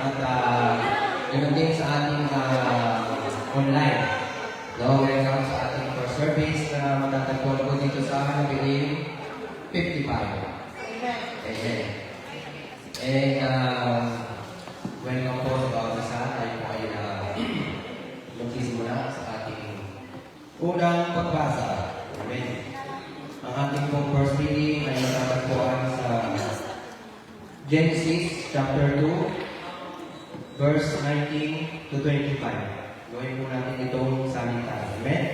at yun din sa ating online. No, welcome sa ating first service na matatagpuan po dito sa Napiling 55. Amen. And welcome po sa bawat isa. Tayo po ay mag-kiss muna sa ating unang pagbasa. Amen. Ang ating pong first reading ay matatagpuan sa Genesis chapter 2, verse 19 to 25. Gawin po natin itong salita. Amen?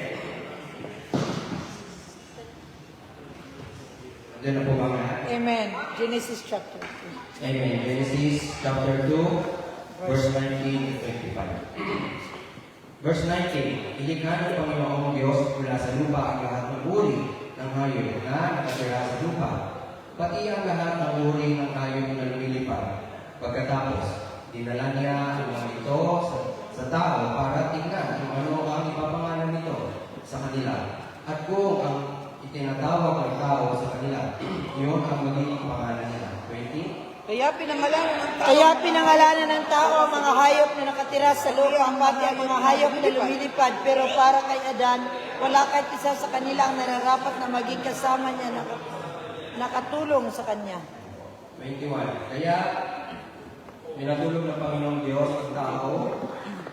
Diyan na po ba mga? Amen. Genesis chapter 2. Amen. Genesis chapter 2, verse 19 to 25. Verse 19, ilikha ng Panginoong Diyos mula sa lupa ang lahat ng uri ng hayop na nakatira sa lupa, pati ang lahat ng uri ng hayop na lumilipad. Pagkatapos, dinala niya ang mga ito sa tao para tingnan kung ano ang ipapangalan nito sa kanila. At kung ang itinatawag ng tao sa kanila, yun ang magiging pangalan nila. 20. Kaya pinangalanan ng tao ang mga hayop na nakatira sa lupa, pati ang mga hayop na lumilipad. Pero para kay Adan, wala kahit isa sa kanila ang nararapat na maging kasama niya na nakatulong sa kanya. 21. Kaya pinatulong ng Panginoong Diyos ang tao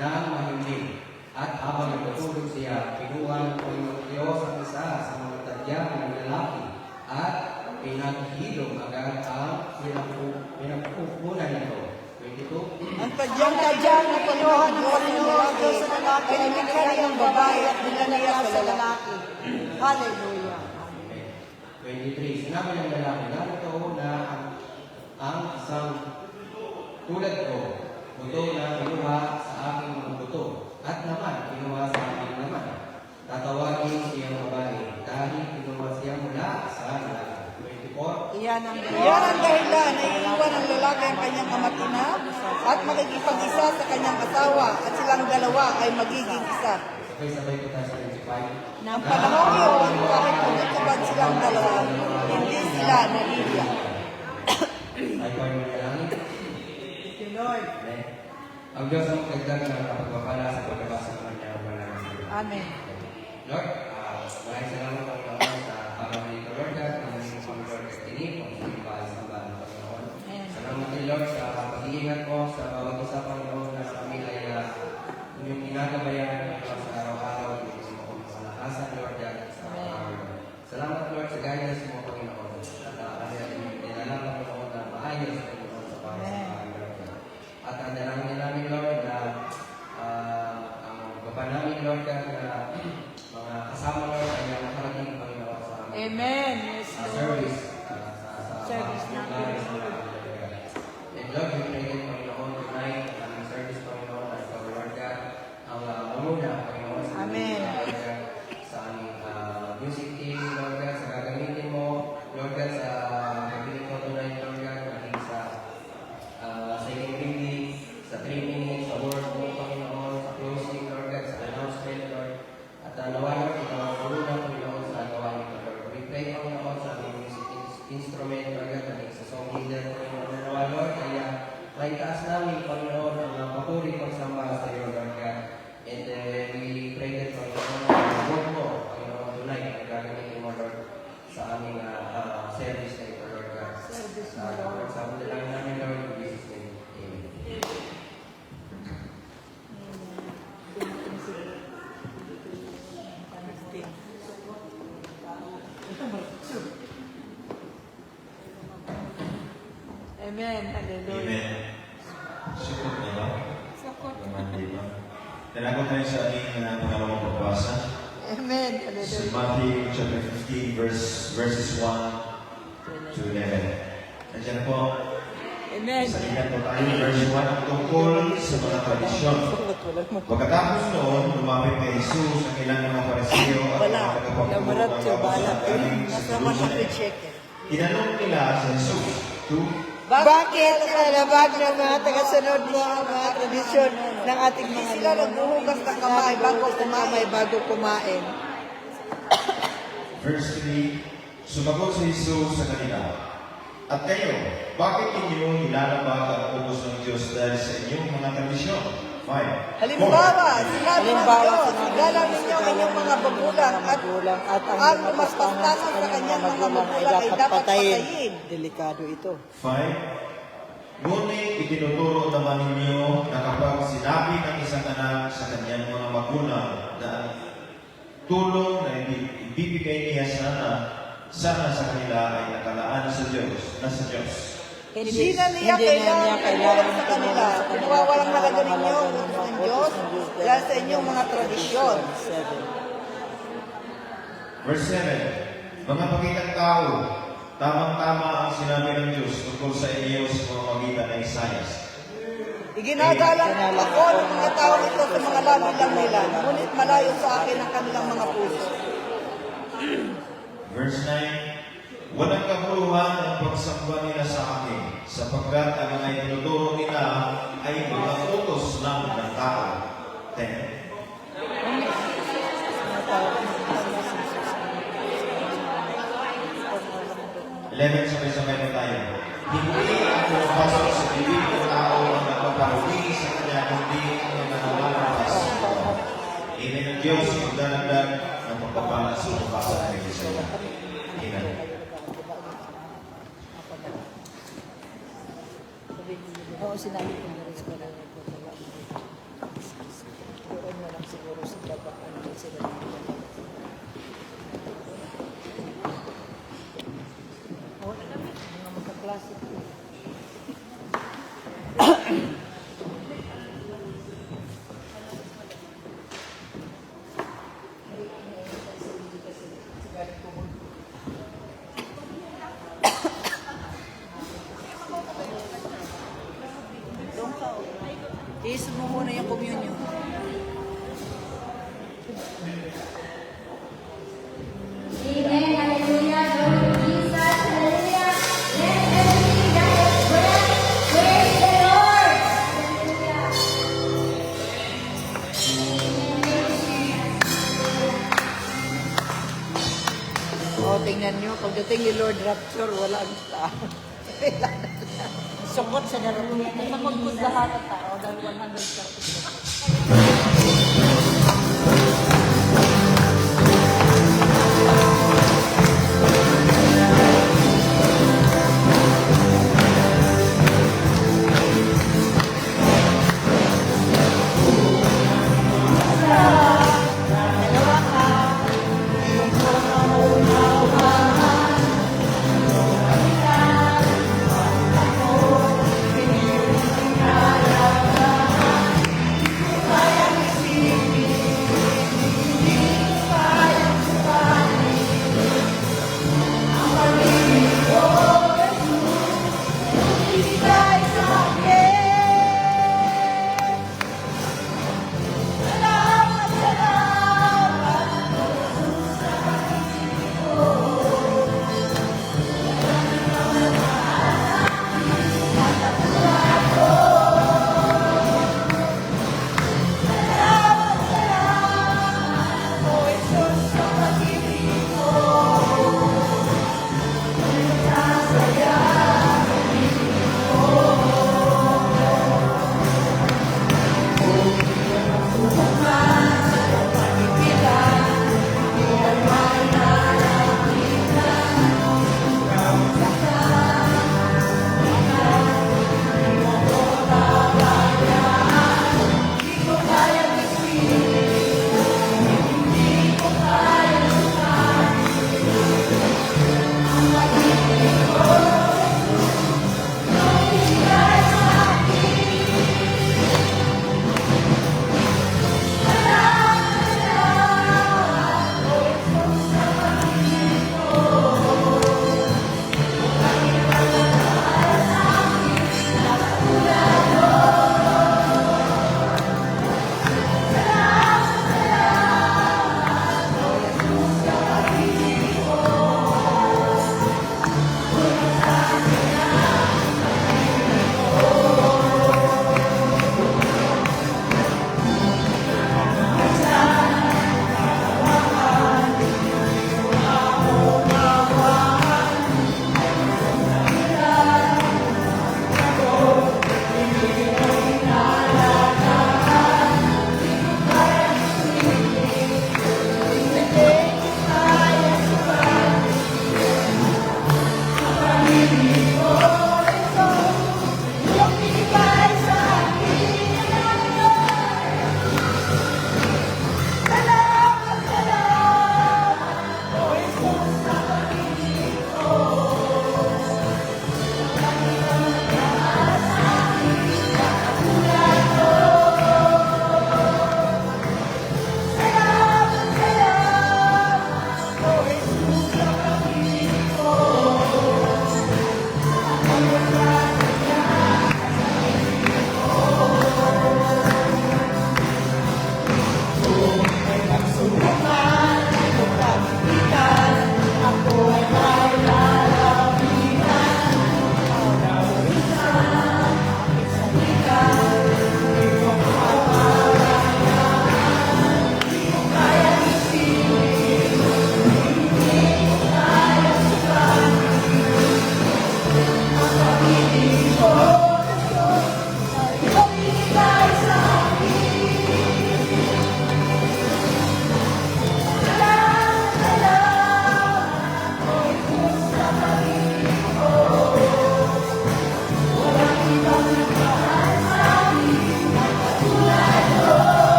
na mahimbing. At habang nagtutulog siya, kinuha ng Panginoong Diyos ang isa sa mga tadyang ng lalaki at pinaghilom agad ang pinagpupunan nito. 22. Ang tadyang na kinuha ng Panginoong Diyos sa lalaki ay binigyan ng babae at dinala sa lalaki. Hallelujah. 23. Sinabi ng lalaki, narito na ang isang tulad ko, buto na kinuha sa aking mga buto, at naman kinuha sa aking naman. Tatawagin siyang babae dahil kinuha siya mula sa lalaki. 24. Iyan ang dahilan na iiwan ng lalaki ang kanyang amatina at makikipag-isa sa kanyang asawa at silang dalawa ay magiging isa. Sabay-sabay po tayo sa 25. Nang panahon yun, kahit magkakabad silang dalawa, hindi sila nalilia. Ay po ay manalangin. Lord. Ang Diyos ang magdagdag ng kapagpapala sa pagbabasa ng kanyang manalangin. Amen. Lord, maraming salamat ang Panginoon sa pamamagitan nito, Lord, at ang inyong Panginoon at tinig, ang inyong pahasambahan ng Panginoon. Salamat din, Lord, sa pag-iingat mo sa bawat isa, Panginoon, na kami ay inyong ginagabayan sa araw-araw, inyong mga kalakasan, Lord, at sa araw-araw. Salamat, Lord, sa guidance mo, Panginoon, at kami ay inyong dinalang, Panginoon, na maayos, Panginoon, sa pahasambahan, Lord. At ang dalangin namin, Lord, na ang baba namin, Lord, na mga kasama, Lord, ay nakarating, Panginoon, sa aming Amen. Yes, Lord. service, Service natin. And Lord, we pray din, Panginoon, tonight, ang service, Panginoon, at Lord God, ang mamuna, Panginoon, sa Amen. Lord God, sa aming music team, Lord God, sa gagamitin mo, Lord God, sa pagpiling ko tonight, Lord God, maging sa singing reading, sa 3 minutes, sa word mo, Panginoon, sa closing, Lord God, sa announcement, Lord, at nawa, Lord, ito ang mamuna, Panginoon, sa gawain ko, Lord. We pray, Panginoon, sa aming music instrument, Lord God, maging sa song leader, Panginoon, nawa, Lord, kaya may taas namin, Panginoon, ang papuri pagsamba sa iyo, Lord God. And we pray that, Panginoon, ang word mo, Panginoon, tonight, ang gagamitin mo, Lord, sa aming service na ito, Lord God. Sa mga lang namin, Lord, in Jesus' name. Amen. Amen. Hallelujah. Amen. Sukot na ba? Sakot. Naman di ba? Tanagot tayo sa ating pangalawang pagbasa. Amen. Sa Hallelujah. Matthew chapter 15, verses 1 to 11. Nandiyan na po. Amen. Salihan po tayo ng verse 1 ang tungkol sa mga tradisyon. Pagkatapos noon, lumapit kay Jesus ang ilang mga pariseo at Wala. mga tagapagturo Lamarat ng siya. mga Bala. galing sa Nasa mga Jerusalem. check. Tinanong nila sa Jesus, Bakit nalabag ng mga tagasunod mo ang mga tradisyon ng ating mga sila nagbuhugas ng kamay bago kumain? Verse 3, sumagot si Jesus sa kanila, At kayo, bakit inyo nilalabag ang utos ng Diyos dahil sa inyong mga tradisyon? 5. Halimbawa, sinabi ng Halimbawa, Diyos, sinabi igalang ng ninyo Diyos, ang inyong mga magulang at at ang lumaspastangan sa kanyang mga magulang ay dapat patayin. Delikado ito. 5. Ngunit itinuturo naman ninyo na kapag sinabi ng isang anak sa kanyang mga magulang na ang tulong na ibibigay niya sana sa kanila ay nakalaan sa Diyos, nasa Diyos. Hindi na niya kailangan tumulong sa kanila. Kung walang halaga ninyo ang utos ng Diyos dahil sa inyong mga tradisyon. 7. Verse 7. Mga pakitang tao, tamang-tama ang sinabi ng Diyos tungkol sa inyo sa pamamagitan ng Isaias. Iginagalang ako ng mga tao ito sa mga labi lang nila, ngunit malayo sa akin ang kanilang mga puso. Verse 9. Walang kabuluhan ang pagsamba nila sa akin, sapagkat ang mga itinuturo nila ay mga utos lang ng tao. 10. Sabay-sabay na tayo. Hindi ang pumapasok sa bibig ng tao ang nagpaparumi sa kanya, kundi ang mga nalalabas. Amen ng Diyos, magdalagdag ng pagpapala sa pagpasa ng Isaiah. Amen. Oo, sinabi ko na rin sa kanila. Doon mo lang siguro sa baba. Ano sila mga magkaklase. Iisip mo muna yung communion. Amen. Hallelujah. Glory to Jesus. Hallelujah. Let everything that has breath praise the Lord. Hallelujah. Tingnan nyo, pagdating ni Lord Rapture, wala ang tao. Sukot sa darating. Magpagpud lahat ang tao dahil 130. Hallelujah.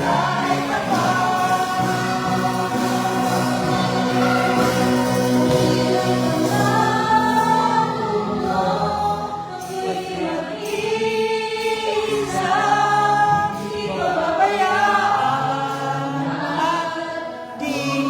Ay, di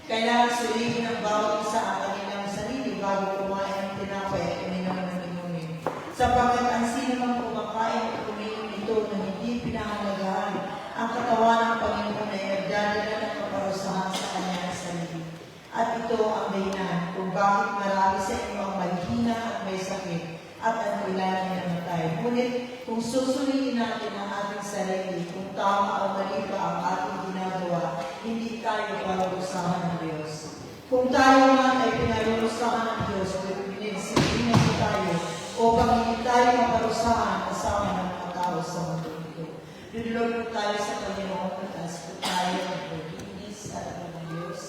Kailangan sulihin ang bawat isa ang kanilang sarili bago kumain ng tinapay at uminom ng inumin. Sapagkat ang sino mang kumakain at uminom ito na hindi pinahalagahan ang katawan ng Panginoon ay nagdadala ng kaparusahan sa kanyang sarili. At ito ang dahilan kung bakit marami sa inyo ang malihina at may sakit at ang ilan ay namatay. Ngunit kung susulihin natin ang ating sarili, kung tama o mali pa ang ating ginagawa, hindi tayo parurusahan ng Diyos. Kung tayo man ay pinarurusahan ng Diyos, pinisipinan mo tayo upang hindi tayo maparusahan kasama ng mga tao sa mundo ito. Dudulog mo tayo sa Panginoon at taas po tayo ng pagkikinis at ng Diyos.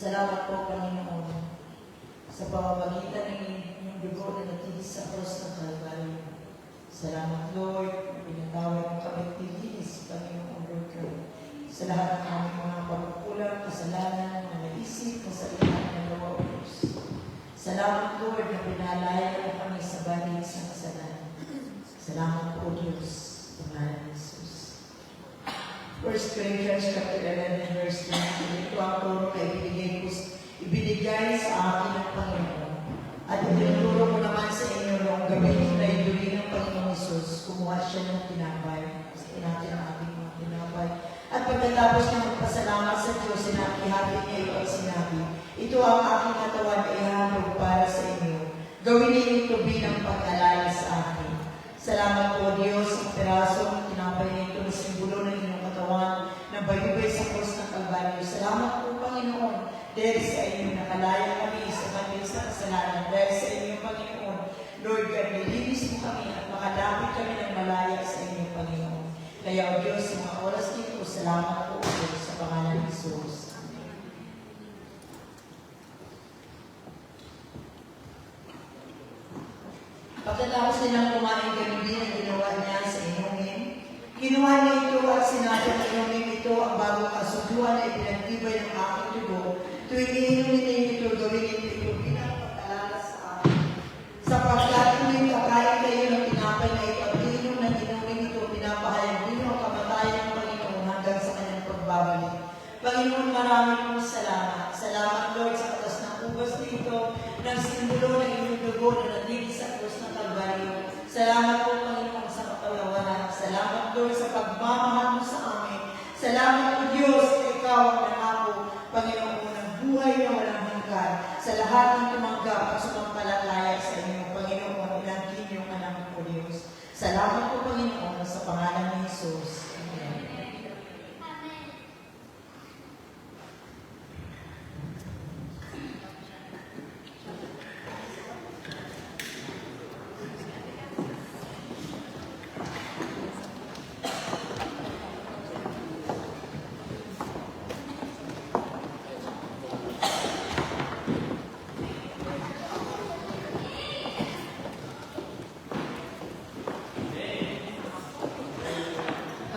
Salamat po, Panginoon, sa pamamagitan ng inyong dugo na natilis sa cross ng Calvary. Salamat, Lord, pinatawad mo kami tilinis, Panginoon, Lord, sa lahat ng aming mga pagkukulang, kasalanan, na naisip, kasalanan ng gawa o Diyos. Salamat, Lord, na pinalaya mo kami sa banig sa kasalanan. Salamat po, Diyos, sa ngalan ni Jesus. 1 Corinthians chapter 11, verse 20. Ito ang turo na ibinigay sa akin ng Panginoon. At itinuturo mo naman sa inyo noong gabi na iduli ng Panginoon Jesus. Kumuha siya ng tinapay. Gusto natin ang ating mga tinapay. At pagkatapos niya magpasalamat sa Diyos, sinakihati niya ito at sinabi, ito ang aking katawan na ihandog para sa inyo. Gawin niyo ito bilang pag-alala sa akin. Salamat po, Diyos, sa pirasong tinapay niya ito na simbolo ng inyong katawan na bayubay sa cross ng Kalbaryo. Salamat po, Panginoon, dahil sa inyo nakalaya kami sa kanil sa kasalanan. Dahil sa inyo, Panginoon, Lord God, nilinis mo kami at makalapit kami ng malaya sa inyo, Panginoon. Kaya, O Diyos, sa mga oras dito, salamat po, O Diyos, sa pangalan ni Jesus. Pagkatapos nilang kumain kami din ang ginawa niya sa inumin. Kinuha niya ito at sinabi ang inumin ito ang bagong kasunduan ay pinagtibay ng aking dugo. Tuwing iinumin niyo ito, gawin ito bilang pag-alala sa akin. Sapagkat tuwing kakain kayo ng tinapay na ito at iinom ng inumin ito, pinapahayag din ang kamatayan ng Panginoon hanggang sa kanyang pagbabalik. Panginoon, maraming mong salamat. Salamat, Lord, sa katas ng ubas nito, ng simbolo ng inyong dugo na natilis sa krus ng Kalbaryo. Salamat po, Panginoon, sa kapalawanan. Salamat, Lord, sa pagmamahal mo sa amin. Salamat po, Diyos, na ikaw ang nangako, Panginoon, ng buhay na walang hanggan. Sa lahat ng tumanggap at sumampalataya sa inyo, Panginoon, ilangkin yung anak po, Diyos. Salamat po, Panginoon, sa pangalan ni Jesus.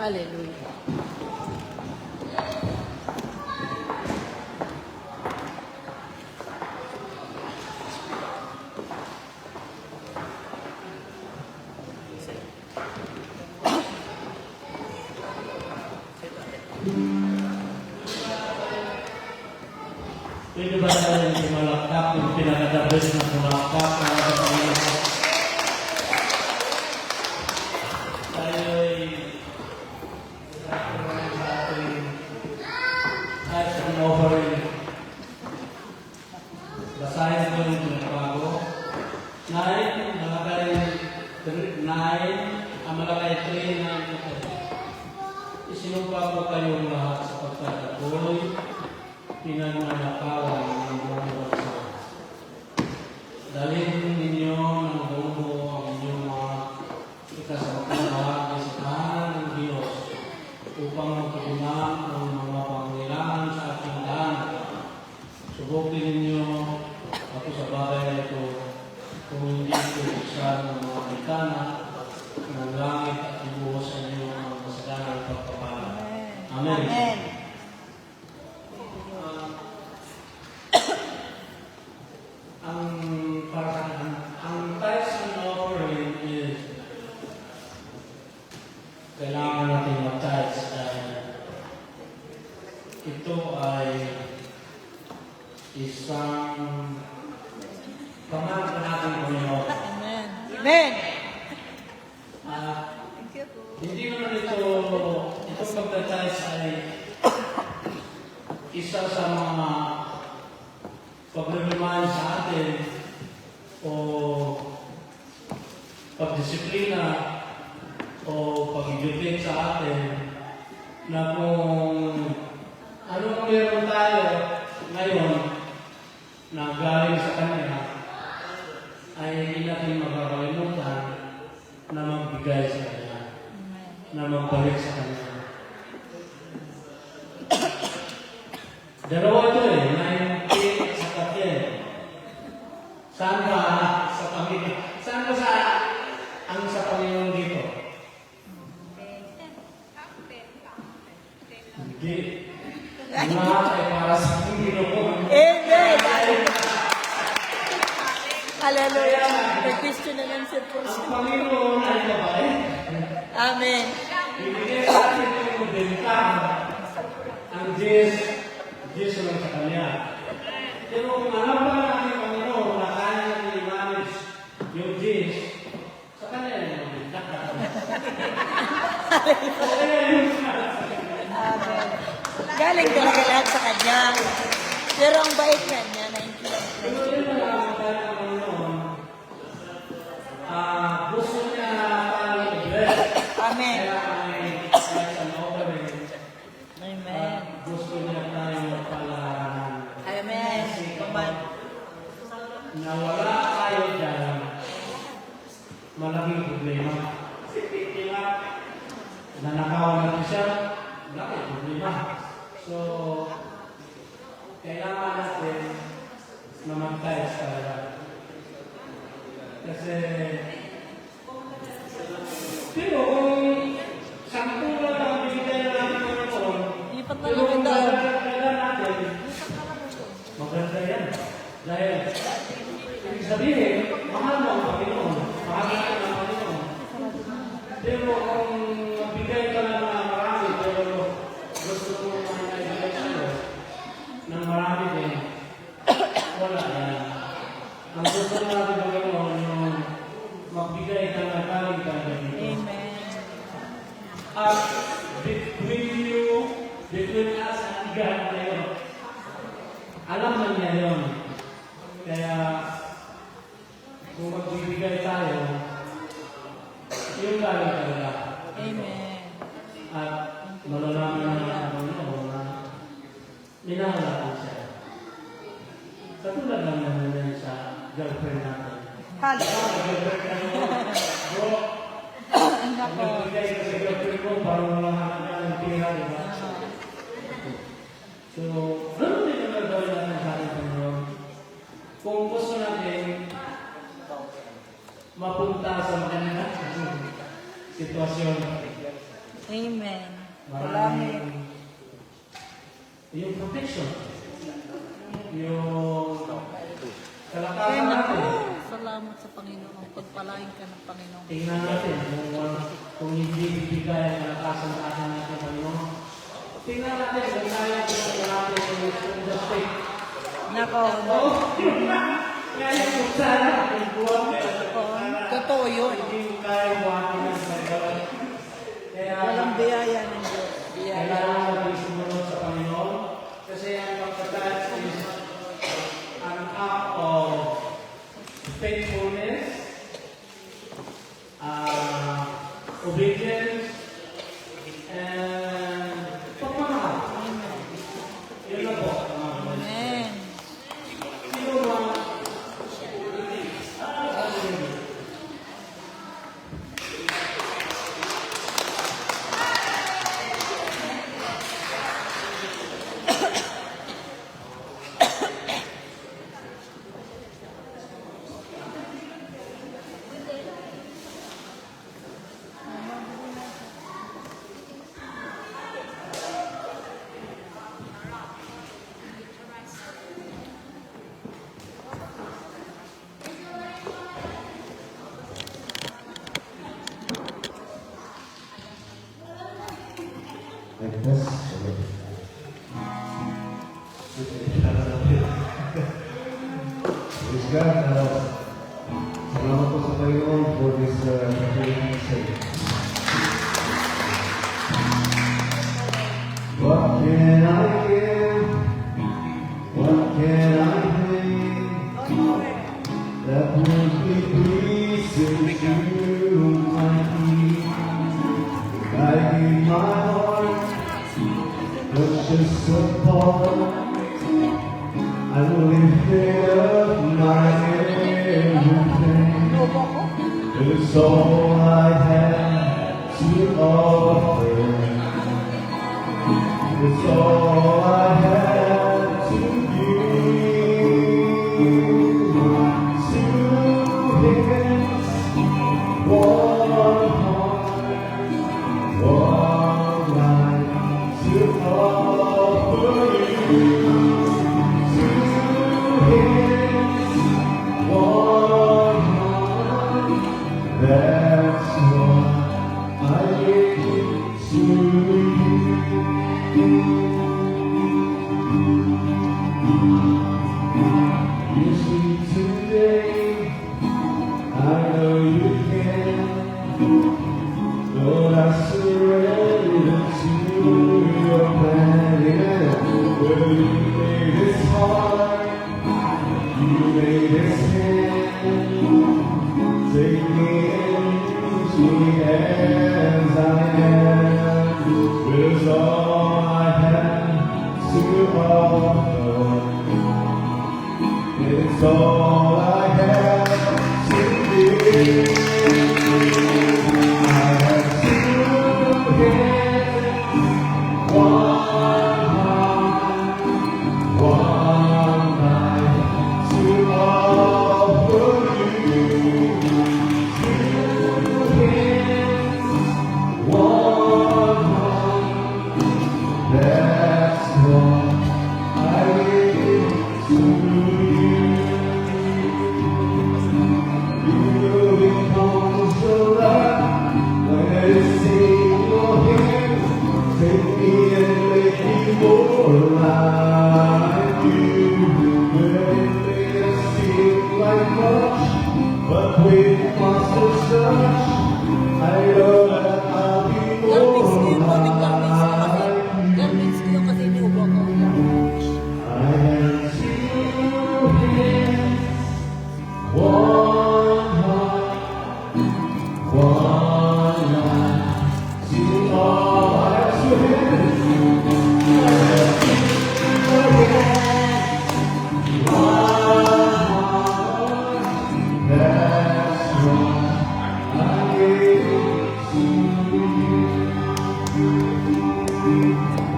Hallelujah. Pwede ba tayo sumalakap yung pinakadabis na sumalakap na kapatid? Tayo'y sa ating tithes and offering. Basahin ko yung pinabago. 9, malakay 3 na isinumpa ko kayong lahat sa pagtataboy, pinananakawan ng buong bansa. Dalhin ninyo ng buo ang inyong mga ikasampung bahagi sa tahanan ng Diyos upang magpatunan ang mga pangangailangan sa ating tahanan. Subukin ninyo ako sa bagay na ito kung hindi ko buksan ng mga bintana ng langit at ibuhos sa inyo ang kasalanan at pagpapala. Amen. Amen. Ang tithes and offering is kailangan natin mag-tithes dahil ito ay isang pamahal na natin Panginoon. Amen. Amen. Hindi naman itong pagtatize ay isa sa mga pag-remind sa atin o pagdisiplina o pag-educate sa atin na kung anong meron tayo ngayon na galing sa Kanya ay hindi natin makakalimutan na magbigay sa Kanya, na magbalik sa Kanya. Dalawa ito na sa kapye. Saan ba sa Panginoon? Saan ba ang sa Panginoon dito? Hindi. Lahat ay para sa Panginoon. Amen. Hallelujah. May question na lang sa Ang puso. Panginoon ay babae. Amen. Ibigay sa atin yung bentahan. Ang Diyos lang sa Kanya. Pero kung alam pa natin Panginoon na kaya natin i-manage yung Diyos, sa Kanya yung bentahan. Amen. Galing talaga lahat sa Kanya. Pero ang bait Kanya, naintindihan. Pero yun na lang ang kaya ng Panginoon. Gusto niya tayo i-bless. Amen. Kaya ay kahit ang offering. Amen. Gusto niya tayo palahanan. Amen. Amen. Na wala tayo dyan, malaking problema. Nanakawan natin siya, malaking problema. So, kailangan natin na mag-tithes talaga. Kasi, pero kung sampulan ang bigay na natin ng Panginoon, Lipat na pero lang kung ito. maganda natin, maganda yan. Dahil, ibig sabihin, mahal mo ang Panginoon. Mahal natin ang Panginoon. Pero kung magbigay ka lang na marami, pero gusto mo na ibigay sa'yo ng marami din, wala yan. Ang gusto natin ang Panginoon, yung magbigay ka na kaling ka dito. Amen. At between us and God na yun. Alam na niya yun. Kaya, kung magbibigay tayo, yung galing talaga. Amen. At malalaman na ang Panginoon na minahal natin siya. Katulad lang naman yan sa girlfriend natin. Hallelujah. Bro, nagbibigay ka sa girlfriend mo para malaman ka ng pira, di ba? So, gano'n din ang gagawin natin sa ating Panginoon. Kung gusto natin mapunta sa magandang sitwasyon, Amen. Maraming yung protection, yung kalakasan natin. Salamat sa Panginoon. Pagpalain ka ng Panginoon. Tingnan natin kung hindi ibigay ang kalakasan sa atin natin, Panginoon. Tingnan natin kung kaya kung natin yung the state. Nako. Kaya kung sana ang buwan Totoo yun. hindi kaya buwan ng Panginoon. Kaya Walang biyaya ng Diyos. Biyaya. kailangan natin sumunod sa Panginoon kasi ang pagkatas is an act of faithfulness, obedience, and pagmamahal. Yun na po. Amen. Sino ba? Like this. Praise God. Salamat po sa Panginoon for this opportunity to say. What can I give? What can I bring that will be pleasing to my King? I give my heart, just a part. I will lift up my everything. It's all I have to offer. It's all I have to give. Two hands, one heart, one life to offer you. That's what I give to you. You see today, I know you can. Lord, I surrender to your plan. Well, you made this heart, you made this hand. Take me and use me as I am. It's all I have to offer. It's all I have to give. I have two hands, one heart, one life to offer you. That's what I give to you. You become so loud when I see your hand. Take me and make me more like you. When it may seem like much, but with my touch, I know that I'll be more like you. I have two hands, one heart, one life to all. I have two hands, I have two hands, one heart. That's what I give to you.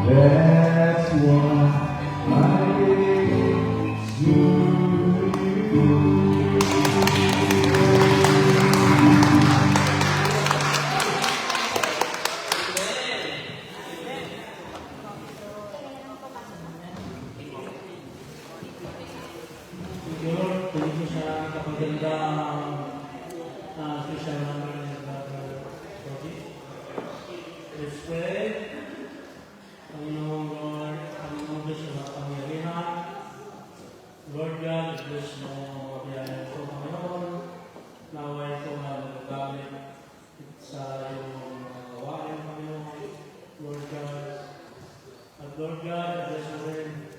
That's what I give to you. magandang special namin ng Brother Toby. Let's pray. Panginoong Lord, Panginoong Diyos na kapangyarihan, Lord God, Diyos mo mabiyaya ito, Panginoon, naway ito na magagamit sa iyong mga gawain, Panginoon, Lord God. At Lord God, Diyos mo rin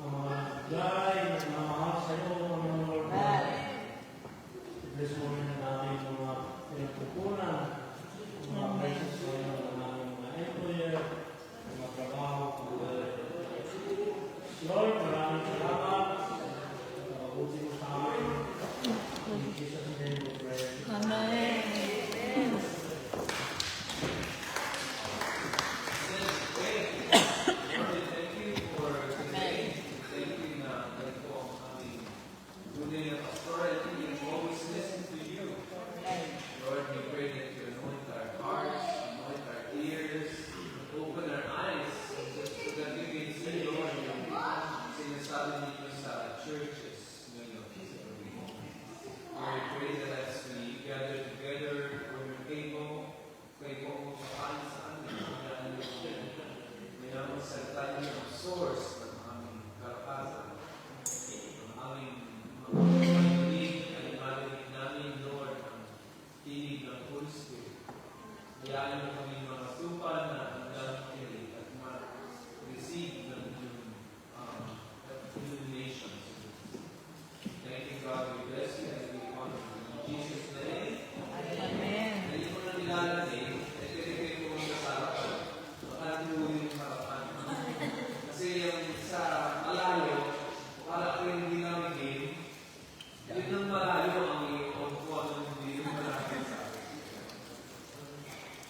ang mga gay na namahal sa iyo, Panginoon, Lord God. Diyos mo rin ang aming mga pinagpupunan, mga places, Panginoon, ang aming mga employer, mga trabaho, Lord, maraming salamat sa pag-uti mo sa amin. In Jesus' name we pray. Amen. Lord, we pray that you anoint our hearts, anoint our ears, open our eyes, so that we can see, Lord, yung sinasabi ninyo sa churches ngayon. Lord, we pray that as we gather together for your table, kayo po kung saan may naman salita niyo ang source ng aming karapatan, ng aming pag-ibig ay marinig namin, Lord, ang tinig ng Holy Spirit. Hayaan mo kami mga tupan na hanggang kilig at ma-receive ng iyong illuminations. Thank you, God. We bless you and we honor you. In Jesus' name. Amen. Hindi mo na nilalagay, nagkirikay mo sa harapan. Makatuloy yung harapan. Kasi yung sa malayo, para ko hindi namin game, yun ang malayo ang iyong kung ano hindi yung malayo sa akin.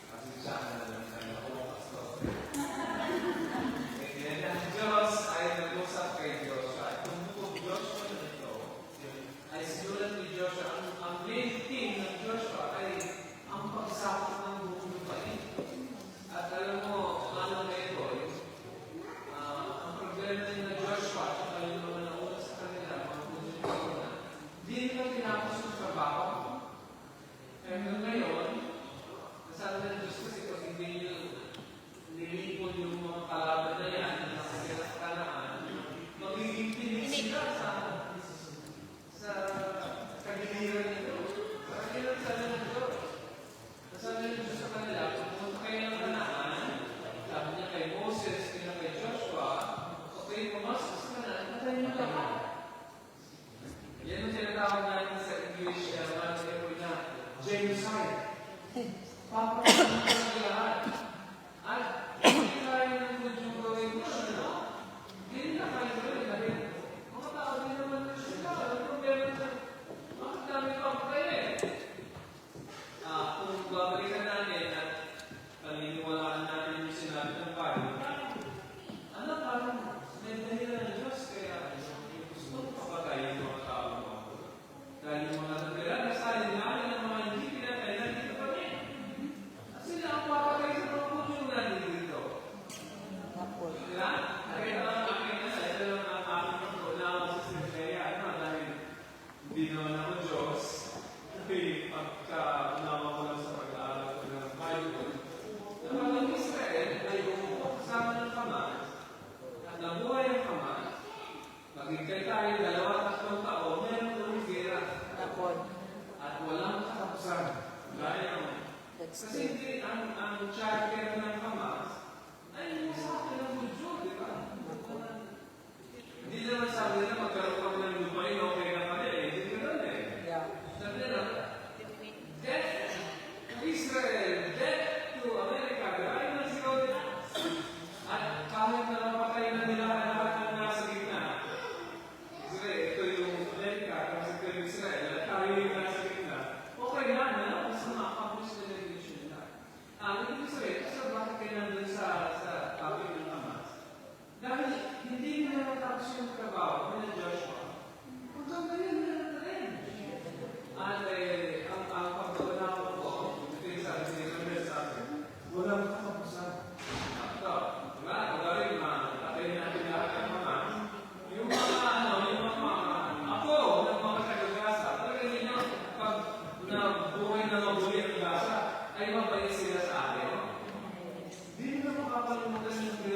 Kasi siya na lang tayo ako pastor. Kaya ang Diyos ay nag-usap kay Joshua. Itong bukod Joshua na ito, ay sinulat ni Joshua. Ang main theme ng Joshua ay ang pagsakot ng buong lupain. At alam mo, ano na ito, ang problema din na Joshua at yung mga nauna sa kanila, mga puso na, di nila tinapos yung trabaho. Hanggang ngayon, nasabi ng Diyos kasi kung hindi nyo nilipon yung mga kalaban na yan, na nakasira sa Kanaan, magiging tinig sila sa kagiliran nito. Parang yun ang sabi ng Diyos. Nasabi ng Diyos sa kanila, kung pumunta kayo ng Kanaan, sabi niya kay Moses, kaya kay Joshua, kung kayo pumasok sa Kanaan, patay niyo lahat. Yan ang tinatawag natin sa English, na genocide. Papakasin ko ng lahat. At hindi tayo ng Diyos gawin mo, ano? Hindi na kayo gawin dahil mga tao din naman na siya. Ang problema na, bakit dami pa ang kayo kung babalikan natin at paniniwalaan natin yung sinabi ng Bible, ano parang may dahilan ng Diyos kaya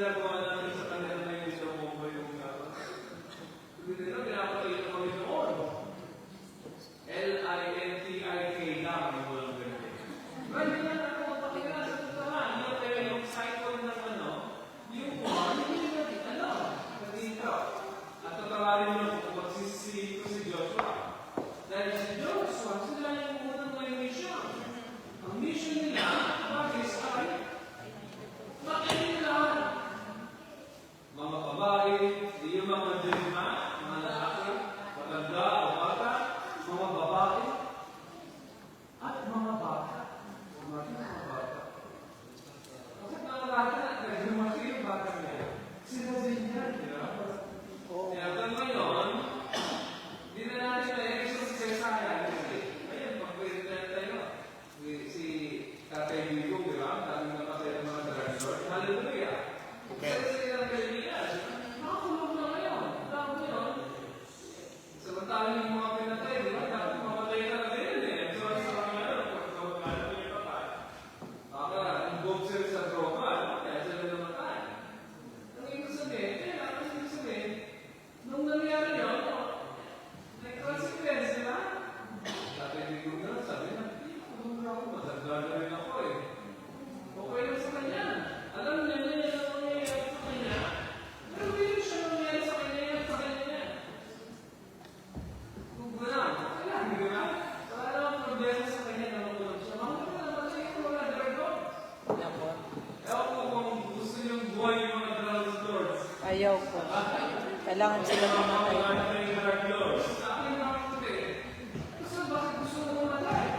ginagawa natin sa kanila na yung sumubo yung hindi nila pinapakita kami noon. LINTIK lang yung walang ganito. Marami na nakapagpakita sa tutahan. Hindi na kayo yung cycle ng yung hindi nila dito. At tatawarin mo kung magsisisi ko si Joshua. Dahil si Joshua, sila yung unang may mission. Ang mission nila, bagis ay makinig mga babae, yung mga dirima, mga lalaki, matanda o bata, mga babae, at mga bata. Mga bata. Kasi mga bata, nagdumaki yung bata niya. Sila din yan, di ba? Kaya hanggang ngayon, hindi na natin na-exos sa Isaiah. Ayun, pag-pwede na tayo. Si Tatay Bigo, di ba? Daming nakasaya ng mga director. Hallelujah! Kasi sila ng Pilipinas, nakakulong na ngayon. Tawag yun. Samantalang yung mga pinatay, di ba? Dapat mamatay na rin eh. So, sa mga pag magkano yung patay. Baka, involved sila sa droga, kaya sila namatay. Ang ibig sabihin, ang ibig sabihin, nung nangyari yun, may consequence, di ba? Dati hindi ko na sabi na, kulong na ako, matanda na rin ako eh. Okay lang sa kanya. Alam niya na yan ang mangyayari sa kanya. Pero hindi siya nangyayari sa kanya yan sa kanya yan. Kung gano'n, okay lang, di ba? Wala namang problema sa kanya na magulang siya. Mahal ka naman sa iyo, wala dragon. Ewan ko kung gusto niyong buhay yung mga dragon lords. Ayaw ko. Kailangan sila mamatay. Wala na yung dark lords. Sa akin mga kapatid, kasi bakit gusto mo mamatay?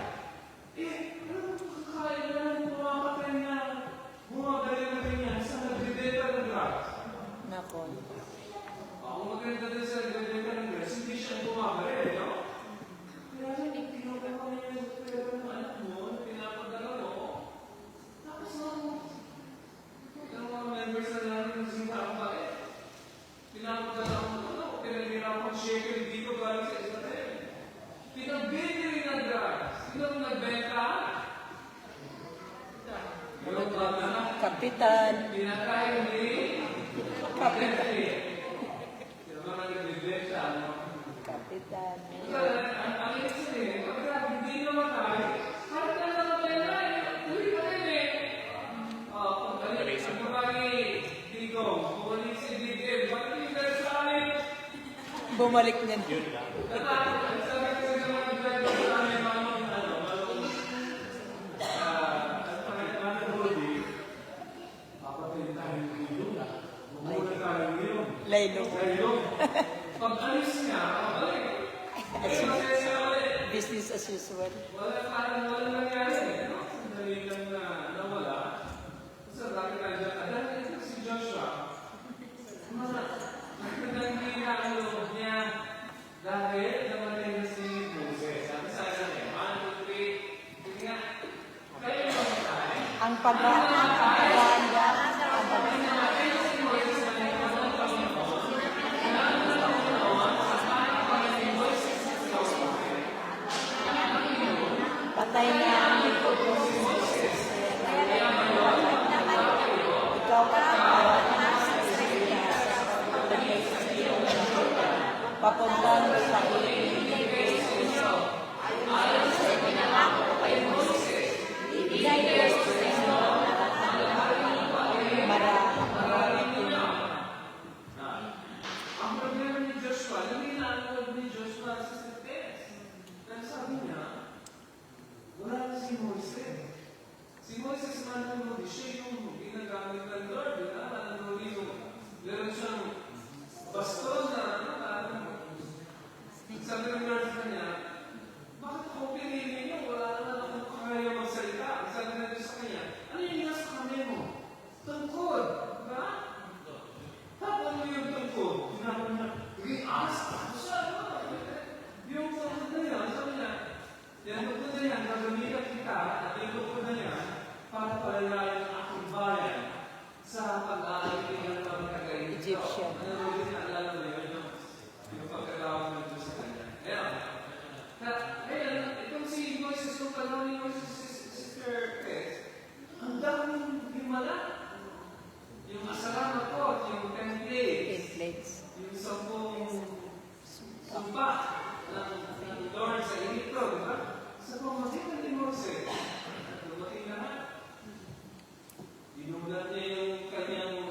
Ano kakain na mamamatay na bumagaling na rin yan sa nagdideta ng drugs? Nako. Kung maganda din sa nagdideta ng drugs, hindi siya bumagaling, no? Kaya hindi kinukuha ko niya yung pera ng anak mo, pinapadala mo, tapos yung mga members na namin ng sintang bakit? Pinapadala mo, pinagirapan shekel dito galing sa Israel. Pinagbili rin ng drugs. Sinong nagbenta? Yung mga Kapitan. pinakain ni Kapitan. yung mga nagbibenta, no? Kapitan. Ang ibig sabihin, pagka hindi namatay, kahit na namatay na eh, uwi pa rin eh. Ang babae, Tigo, bumalik si Digel, bakit hindi tayo sa amin? Bumalik niyan. Sabi ko sa mga driver sa amin, manong papatayin tayo ng ilong. Bumuli tayo ng ilong. Laylo. Pag alis niya, pabalik. Business as usual. Wala nangyari. Sandali lang na nawala. Sa dati tayo dyan, dahil ito si Joshua, nagkandang ang loob niya dahil namatay na si Moses. Sabi sa akin eh, 1, 2, 3, hindi nga, kayo namatay. Ang paghahanda. Patay na ang likod mo si Moses. Ikaw at papuntang sa ibigay ko sa inyo Moses. Dumating naman. Inulat niya yung kanyang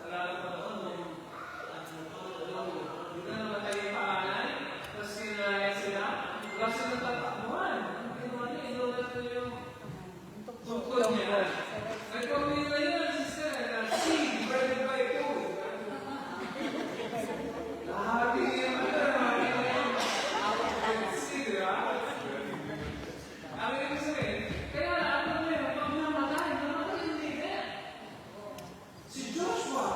alala pa doon nung hindi na namatay yung pangalan. Tapos sinalaya sila. Wala silang tatakbuhan. Ang ginawa niya, inulat niya yung tungkol niya. Nagpamilya yun, sister, na seed, divided by 2. Lahati yung seed, di ba? Ang ibig sabihin, kaya alam mo yun, pag namatay yung leader. Si Joshua,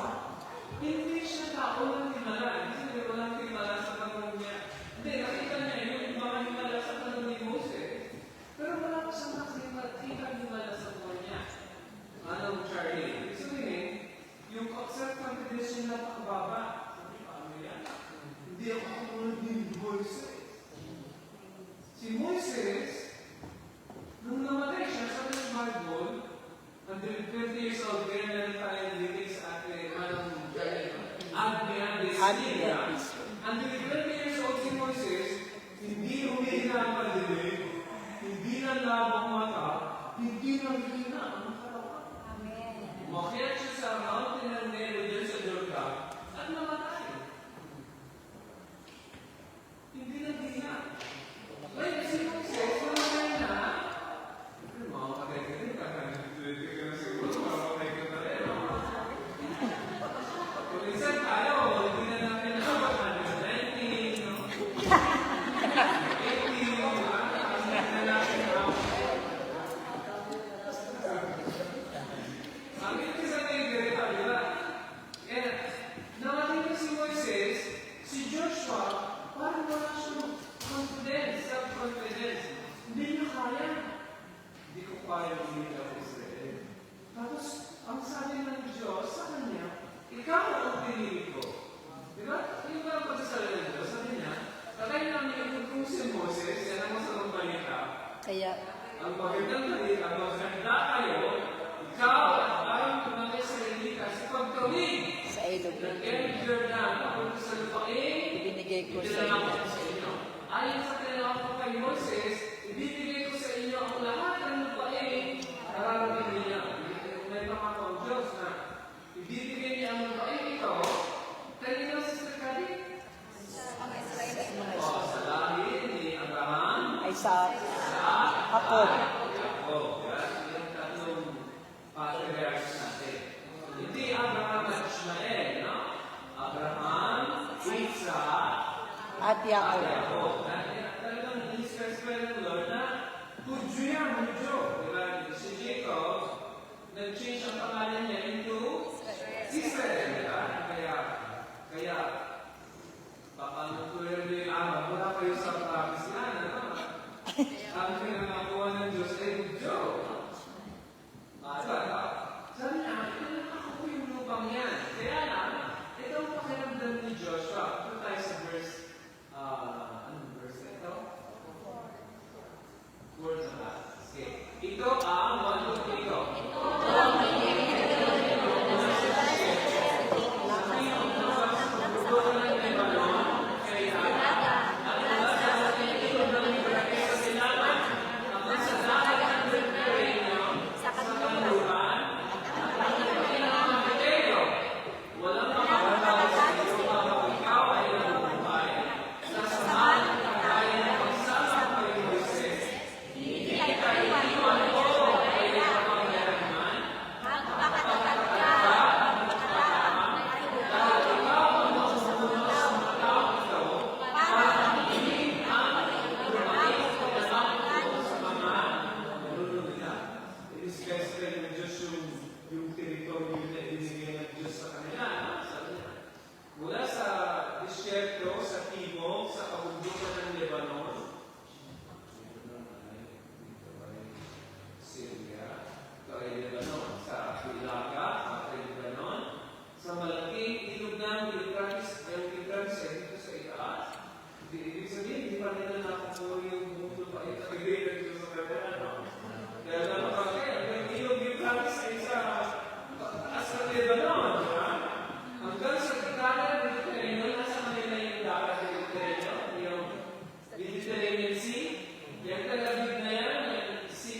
hindi siya tao ng himala. Hindi walang himala sa tanong niya. Hindi, nakita niya yung mga himala sa tanong ni Moses. Pero wala pa siyang nakita himala sa tanong niya. Anong Charlie? Ibig sabihin, yung self-confidence niya napakababa. Paano yan? Hindi ako katulad ni Moises. Si Moises, nung namatay siya sa Bible, 120 years old, kaya meron tayong living sa atin, anong Adventist. 120 years old si Moises, hindi humihina ang padilig, hindi nalabang mata, hindi nanghina ang katawan. Umakyat siya sa mountain ng Nebo dyan sa Jordan at namatay. Hindi nanghina. Ngayon, si Moises, namatay na. Mga patay ka rin, kakalimutin ka na siguro, mga patay ka na rin. Kung minsan tayo, hindi na natin nakabot, 119, no? 80, hindi na natin nakabot. Ang ito sa tingin ganito, di ba? Kaya, nakating na si Moises, si Joshua, parang wala siyang confidence, self-confidence. Hindi niya kaya. Hindi ko kaya umili ang Israel. Tapos, ang sabi ng Diyos sa kanya, ikaw ang pinili ko. Di ba? Yung parang pagsasalita ng Diyos, sabi niya, tatay namin kung si Moses, yan ang masamang balita. Kaya, Ang magandang balita, maganda kayo, ikaw at parang mga Israelita sa pagtawid sa ilog ng ng Jordan, papunta sa lupain, ibinigay ko sa Idinala inyo. ko sa inyo. Ayon sa kanilang po kay Moses, ibibigay ko sa inyo ang lahat ng lupain. Kararating niya. May pangako ang Diyos na ibibigay niya ang lupain ito. Kanina sa Kadi? O, sa lahi ni Abraham. Ay sa ako. O, yung tatlong patriarchs natin. Hindi Abraham at Ishmael, no? Abraham, Isaac, At Yaakov. ako. Talagang in-specify ng Lord na Hudyo yan, Hudyo. Diba? Si Jacob, nag-change ang pangalan niya into Israel. Diba? Kaya, papanutuloy niyo yung araw, wala kayo sa promise na, ano? Ang pinangakuha ng Diyos ay Hudyo. Diba? Sabi niya, ako yung lupang yan. Kaya lang, ito ang pakiramdam ni Joshua. Ito tayo sa verse anong verse na ito? Word na ba? Okay. Ito ang one of ito. I-specify ng Diyos yung teritoryo na ibinigay ng Diyos sa kanila. Sabi niya, mula sa disyerto, sa timog, sa kabundukan ng Lebanon, Syria, ito ay Lebanon, sa Hilaga, ito ay Lebanon, sa malaking ilog ng Euphrates, ay Euphrates ay dito sa itaas. Ibig sabihin, hindi pa nila nakukuha yung mundo pa ito, ibigay ng Diyos sa kanila, no? Kaya naman kasi, ang ilog Euphrates ay sa taas ng Lebanon, ha? Hanggang sa gitara ng Mediterranean, nasa kanila yung dagat ng Mediterranean, yung Mediterranean Sea. Yung Tel Aviv na yan, yung Sea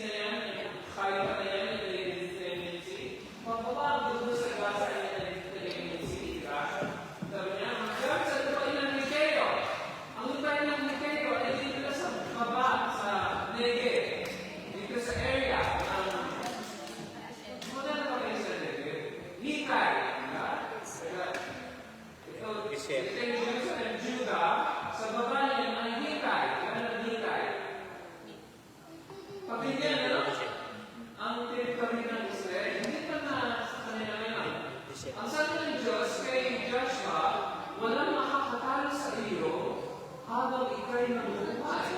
yan na buhay.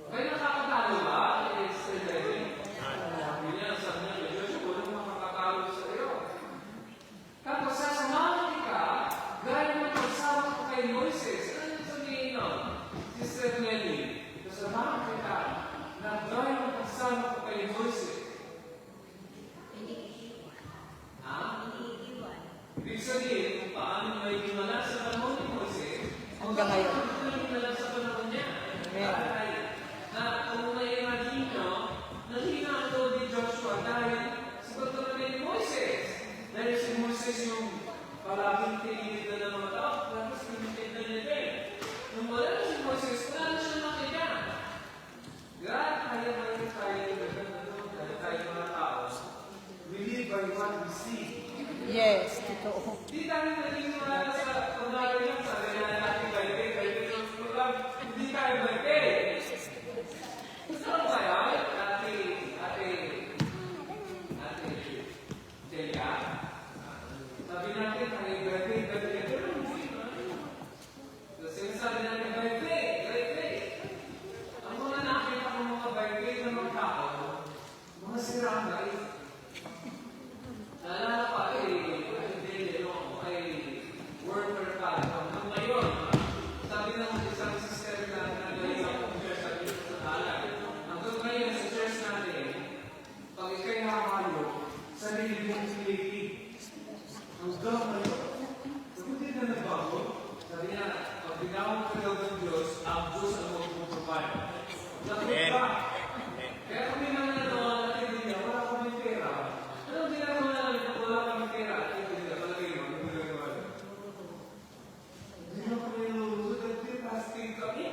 Kaya nakakatalo ba? Sabi niya, Diyos, walang makakatalo sa iyo. Tapos sasamahan ka, gaya ng pagsama ko kay Moises. Ano yung sabihin nun? Sister Nelly, sasamahan kita na gaya ng pagsama ko kay Moises. Ha? Ibig sabihin, kung paano may himala sa panahon ni Moises, Hanggang ngayon. may himala sa panahon niya. Amen. Na kung may-imagine nyo, nahina ang loob ni Joshua dahil sa pagtutuloy ni Moises. Dahil si Moises yung palaging tinigil na ng mga tao, tapos tinigil na niya din. Nung wala na si Moises, wala na siya makita. Kaya mga tao, we live by what we see. Yes, totoo. Di tayo naging wala sa pagdalo lang sa kanya natin baybay ng program. Hindi tayo baybay. Saan kaya? Ate Celia, sabi natin tayo baybay. Pero hindi. Sinasabi natin baybay. Ang mga nakita ng mga baybay ng mga tao, mga sirangay. Naalala pa worker tayo. Hanggang ngayon, sabi ng isang sister na nagaling ako sa church sa talag. Hanggang ngayon, sa church natin, pag ikay nakahalo, sarili mong pinili. Hanggang ngayon, hindi na nagbago. Sabi niya, pag binawang ka daw ng Diyos, ang Diyos ang magpuprovide. Nakot ka. Kaya kami mga nagawa natin din niya, wala kami pera. Anong ginagawa namin kung wala kami pera? Palagay mo, hindi nagawa namin. Hindi na kami nalulunod at pinasting kami.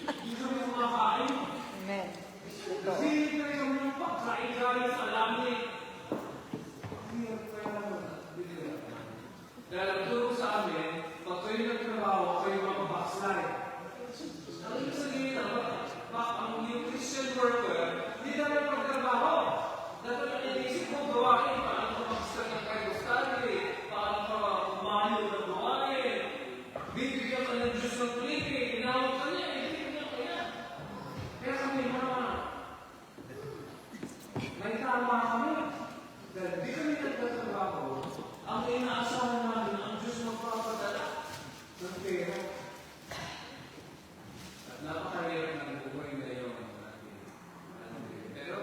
Hindi kami kumakain. Amen. Kasi hindi kami yung pagkain sa langit. Hindi na kaya naman. Dahil ang turo sa amin, pag kayo nagtrabaho, kayo makabackslide. Ang ibig sabihin na, ang yung Christian worker, hindi dapat magtrabaho. Dapat ang inisip mo gawain, paano ka mag-start ng kayo study, paano ka umayo ng gawain. Bibigyan ka ng Diyos ng tuliki, inawag ka niya, hindi niya kaya. Kaya kami may tama kami. Dahil di kami nagtatrabaho, ang inaasahan namin, ang Diyos magpapadala ng pera. At napakahirap ng buhay na yun. Pero,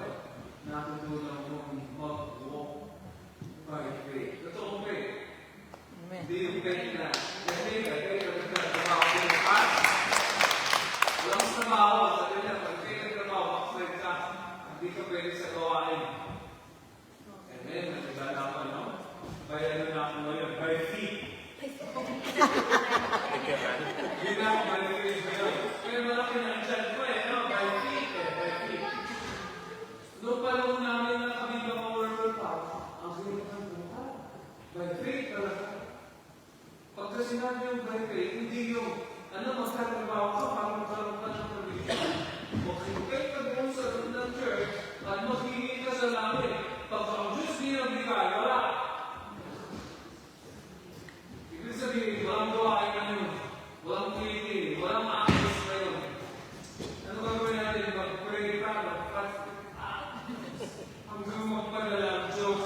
natutunan mong mag-walk by faith. Totoo faith. Amen. Hindi yung faith na. Kasi nagtatrabaho ko yung past. Walang trabaho. Sabi niya, pag faith nagtrabaho, backslide ka. Hindi ka pwede sa gawain. And then, nagkagana pa, no? By ano na ako ngayon? By feet. Hindi na ako by faith ngayon. Kaya malaki na ang chan ko eh, no? By feet eh, by feet. Noong panahon namin na kami mga worker pa, ang hirap ng buhay. By faith talaga. Pagka sinabi yung by faith, hindi yung, magtatrabaho ka para magkaroon ka ng provision. Mag-faith ka doon sa room ng church at maghingi ka sa langit. Pagka ang Diyos binabigay, wala. Ibig sabihin, walang gawain na yun. Walang kiliti, walang access na yun. Ano gagawin natin? Mag-pray ka, mag-fast. Hanggang magpadala ang Diyos,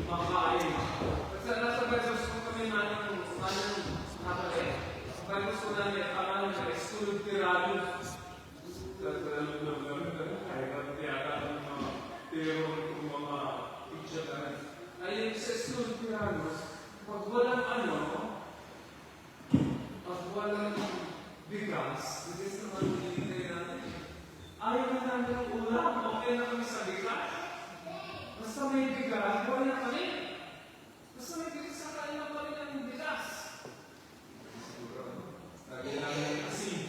makain. Kasi nasa Bibles ko kami natin nakakaya. Ang Bibles ko namin, pangalan na Esculog Tiranos. Kaya ka tiyata ng mga teror kung mga picture. Ayun sa Esculog Tiranos, pag walang bigas, bigas naman hinihintay natin. Ayaw na namin ang ulam, okay na kami sa bigas. Basta may bigas, buhay na kami. Basta may bigas sa kanya pa rin ang bigas. Lagi namin ang asin.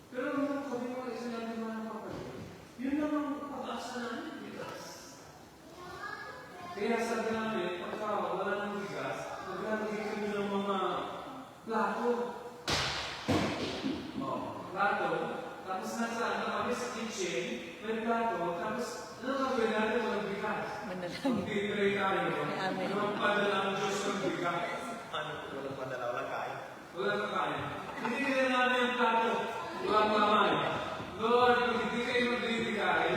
Pero nung kami mga isa natin mga kapatid, yun naman ang pag-asa namin, bigas. Kaya sabi namin, pagka wala ng bigas, maglalagay kami ng mga plato. Plato. Tapos nasa kami sa kitchen, may plato, tapos ano gagawin natin ng bigas? Mag-pray tayo. Ano ang padala ng Diyos ng bigas? Ano? Walang padala, walang kain. walang kakain. Binibigyan namin yung plato, walang laman. Lord, kung hindi kayo magbibigay,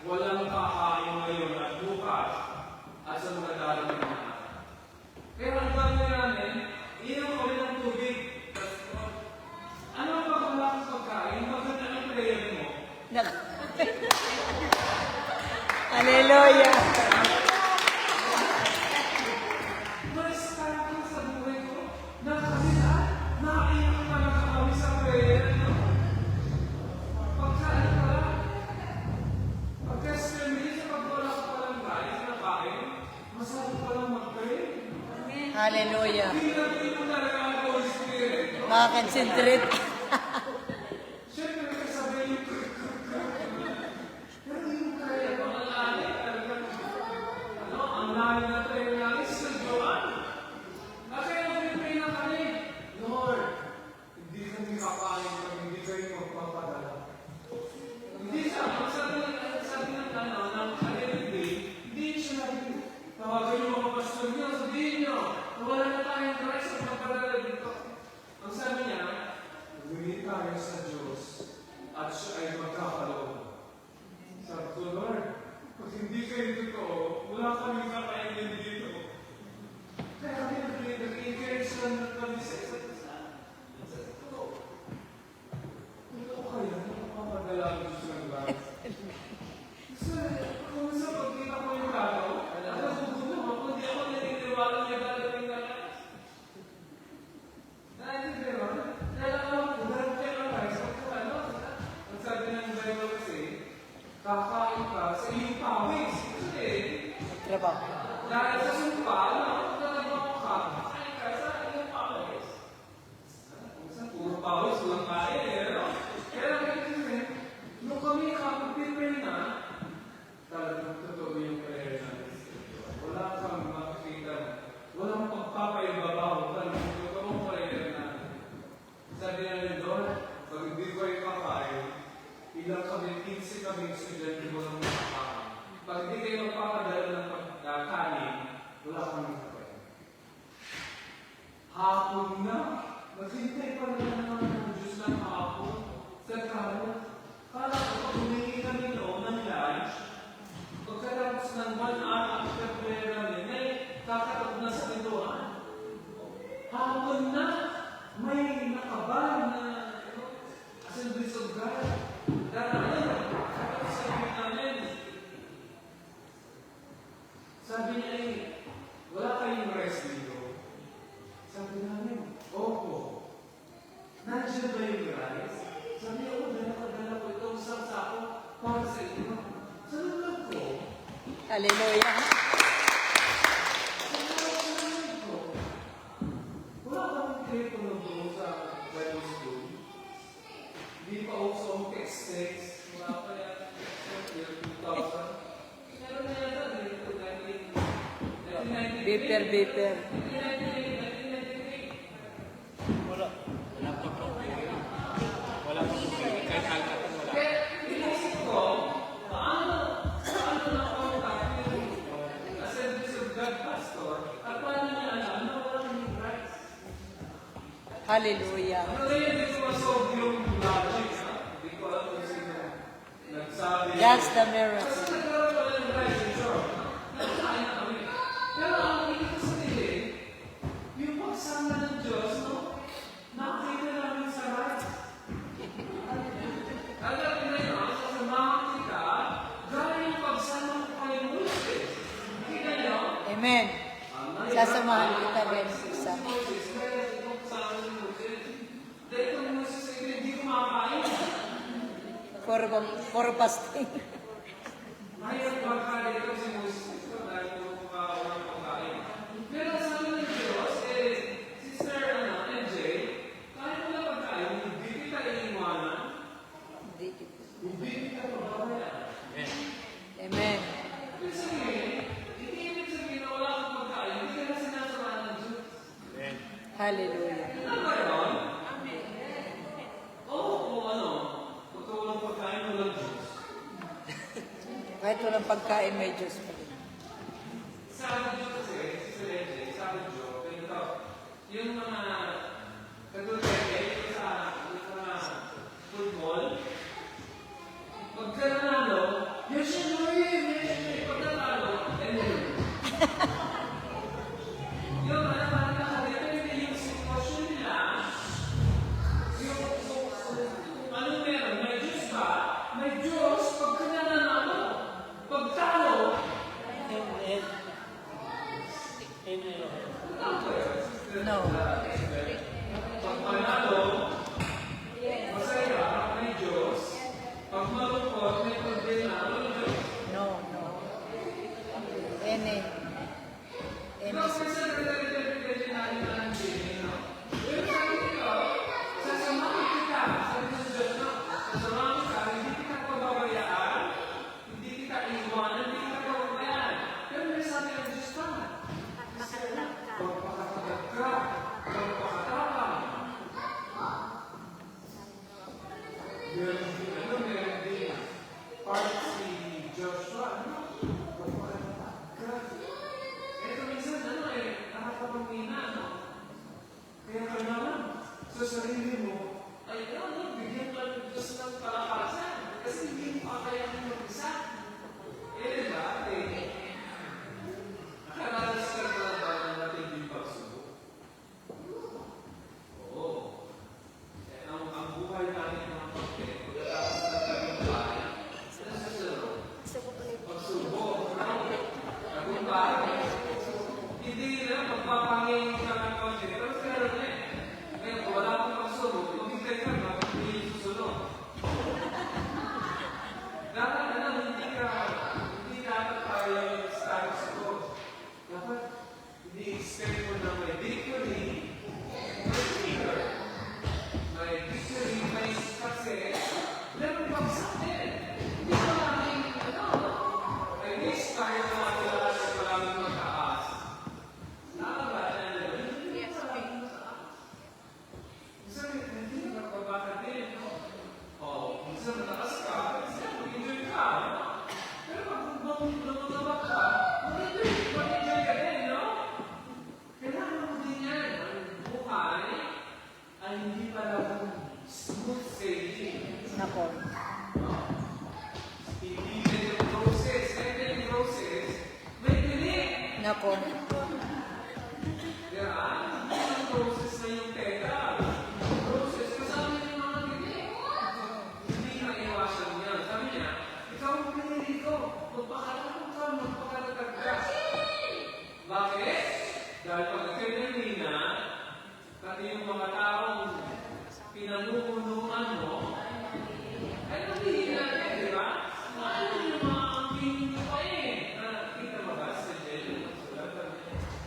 walang kakain ngayon at bukas at sa mga darating na araw. Kaya ang gagawin namin, inom kami ng tubig. Ano ang pagkakalakas pagkain? Maganda ang prayer mo. Hallelujah. Mas kaya sa buhay ko, na kasi naiyak talaga kami sa prayer. Pagkain ka lang. Pagka-streaming, pag wala ka palang rice na kain, masarap palang mag-pray. Hallelujah. Hindi mo talaga ang Holy Spirit. Makakonsentrate. Siyempre, kasabay yung pero yung kaya mga lali, talagang, ang lali na tayo namin sa Joan. Kasi nag-pray na kami, Lord, hindi kami kakain pag hindi kayo magpapadala. Hindi siya, sabi ng Hallelujah, hindi siya naging, tawagan yung mga pastor niya, sabihin niyo, wala na tayong rice sa pagpadala dito. Ang sabi niya, humingi tayo sa Diyos at siya ay magkakaloob. Sabi ko, Lord, pag hindi kayo totoo, wala kami kakainin dito. Kaya kami nag-encourage lang kami sa isa't isa. Sabi ko, totoo kaya na mapapadala ang Diyos ng rice? Kasi kung sa pagkita ko yung plato, nagugutom ako, hindi ako naniniwala niya darating na rice. Naintindihan mo? Dahil alam ko, darating ang rice, ang sabi ng Bible kasi, kakain ka sa iyong pawis. Kasi, Trabaho. dahil sa sumpa, nagtrabaho ka, kakain ka sa iyong pawis. Minsan, puro pawis, walang kain, no? Kaya naman, nung kami kapag-prepare na, talagang totoo yung prayer natin. Wala kang makikita, walang pagpapaibabaw, talagang totoo ang prayer natin. Sabi namin, Lord, pag hindi ko ay kakain, ilang kami, 15 kami estudyante mo ng makakain. Pag hindi kayo magpapadala ng pagkain, wala kami kakain. Hapon na, maghintay pa naman ng Diyos ng hapon sa kanon. Kala ko, pag humingi kami noon ng lunch, pagkatapos ng 1 hour after prayer namin, may kakatok na sa pintuan. Hapon na, may nakabal na Assemblies of God. Darayan, sabi namin. Sabi niya ay, wala kayong rest dito. Sabi namin, opo. Nandiyan ba yung rice? Sabi niya, dala ko ito, isang sako para sa inyo. Sa loob ko, Hallelujah. wala kang telepono doon sa Bible School. Hindi pa uso ang text. Wala pa yan. Year 2000. Meron na yata dito, 1998. Beeper. Kaya inisip ko, paano na contact yung Assemblies of God pastor at paano niya alam na walang yung rights? Hallelujah. Ano kaya hindi ko masolve yung logic, ha? Hindi ko alam kung sino nagsabi. That's the miracle. Kasi nagkaroon pala ng rights in short. Nagkain na kami. Pero ang hindi ko sa nila, yung pagsama ng Diyos, no? Nakita namin sa rights. Alam mo na yun, sasamahan kita, gaya yung pagsama ko kay Moses. Kita niyo? Amen. Sasamahan kita rin sa Moses, kaya ito kasama ni Moses. Dahil kung Moses ay hindi kumakain, for fasting. ayaw magkain ito si Moses ito dahil kung walang pagkain. Pero sabi ng Diyos, Sister MJ, kahit wala pagkain, hindi kita iiwanan. Hindi kita pababayaan. Amen. Ibig sabihin, hindi ibig sabihin na wala kang pagkain, hindi ka na sinasamahan ng Diyos. Hallelujah. Ano ba yun? Oo, kung ano, pagka walang pagkain, walang Diyos. Kahit walang pagkain, may Diyos pa rin. Sabi Diyos kasi, si Selene, sabi Diyos, ganito, yung mga Yung ano depende yung sitwasyon nila, kung ano meron, may Diyos ba? May Diyos, pag nananalo, pag talo, No. pag manalo, masaya, may Diyos. Pag malungkot, may problema, walang Diyos. No. Ene. No, minsan nagdadagdag natin ang Diyos, no? Pero sabi nila, sasamahan kita, sabi ng Diyos, no? Sasamahan kita, hindi kita pababayaan, hindi kita iwanan, hindi kita pababayaan. Pero may sabi ng Diyos pa, pagpakatagal ka, pagpakatapang. Meron din part si Joshua, ano? Pagpakatapang. Ito minsan, nakakapamina, no? Kaya kailangan sa sarili mo, ay bigyan ka ng Diyos ng kalakasan. Kasi hindi mo kakayanin mag-isa. Diba? Nakaranas ka na ba ng matinding pagsubok? Oo. Ang buhay natin mga kapatid, pagkatapos ng tagumpay, ano sa sunod? Pagsubok. Tagumpay. Hindi na magpapangingin ka ng konti. Pero meron na eh. Ngayon, kung wala akong pagsubok, maghintay ka, hindi yung susunod. Dapat hindi dapat tayo yung status ko. Dapat hindi expect mo na may victory, may fear. May victory, may success, meron pang sa atin. Hindi ko namin, at least tayo na makilala sa maraming mataas. Tama ba? Hindi ko maraming mataas. Minsan, hindi nakabaka din, no? Minsan mataas ka, minsan mag-enjoy ka, no? Pero pag lumabak ka, mag-enjoy ka din, no? Kailangan mo din yan. Ang buhay ay hindi pala smooth sailing. Nako. Hindi yung process. Kaya yung process, may tinik. Nako. Diba? Hindi yung process na yung teka. Process, kasama yung mga tinik. Hindi maiwasan yan. Sabi niya, ikaw ang pinili ko. Magpakalatag ka, magpakalatag ka. Bakit? Dahil pag nagkirili na, pati yung mga taong pinanuunuan mo, ay nabihina yan, di ba? Ano yung mga angking mo pa eh? Nakikita mo ba sa Jello?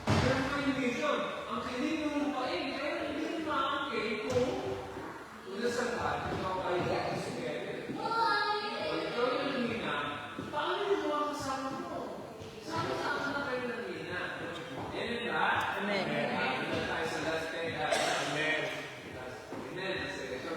Pero may vision, ang kinig mo pa eh, kaya hindi maangking kung sa lahat, ikaw ay together. Pag ikaw yung nangina, paano yung mga kasama mo? Sama-sama na kayo nangina. Yan yun lahat. Amen. Tayo sa last day. Amen. Amen. Ito,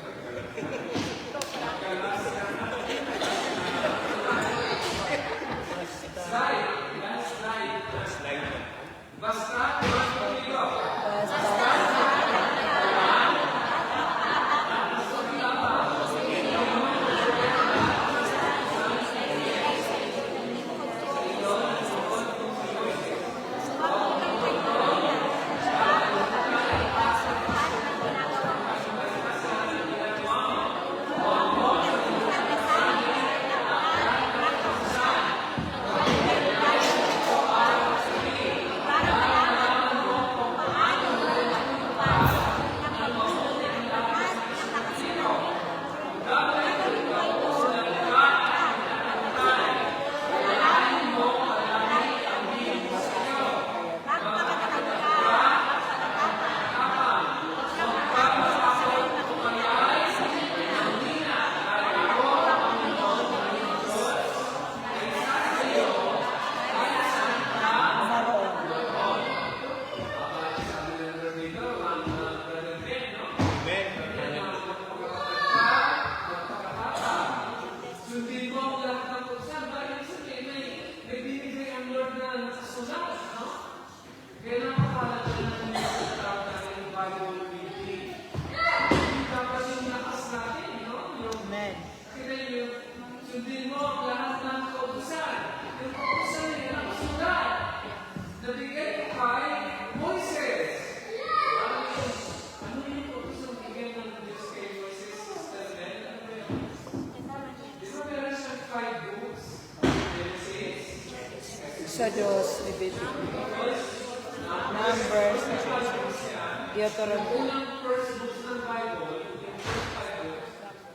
Deuteronomy. unang first books ng Bible, yung first Bible,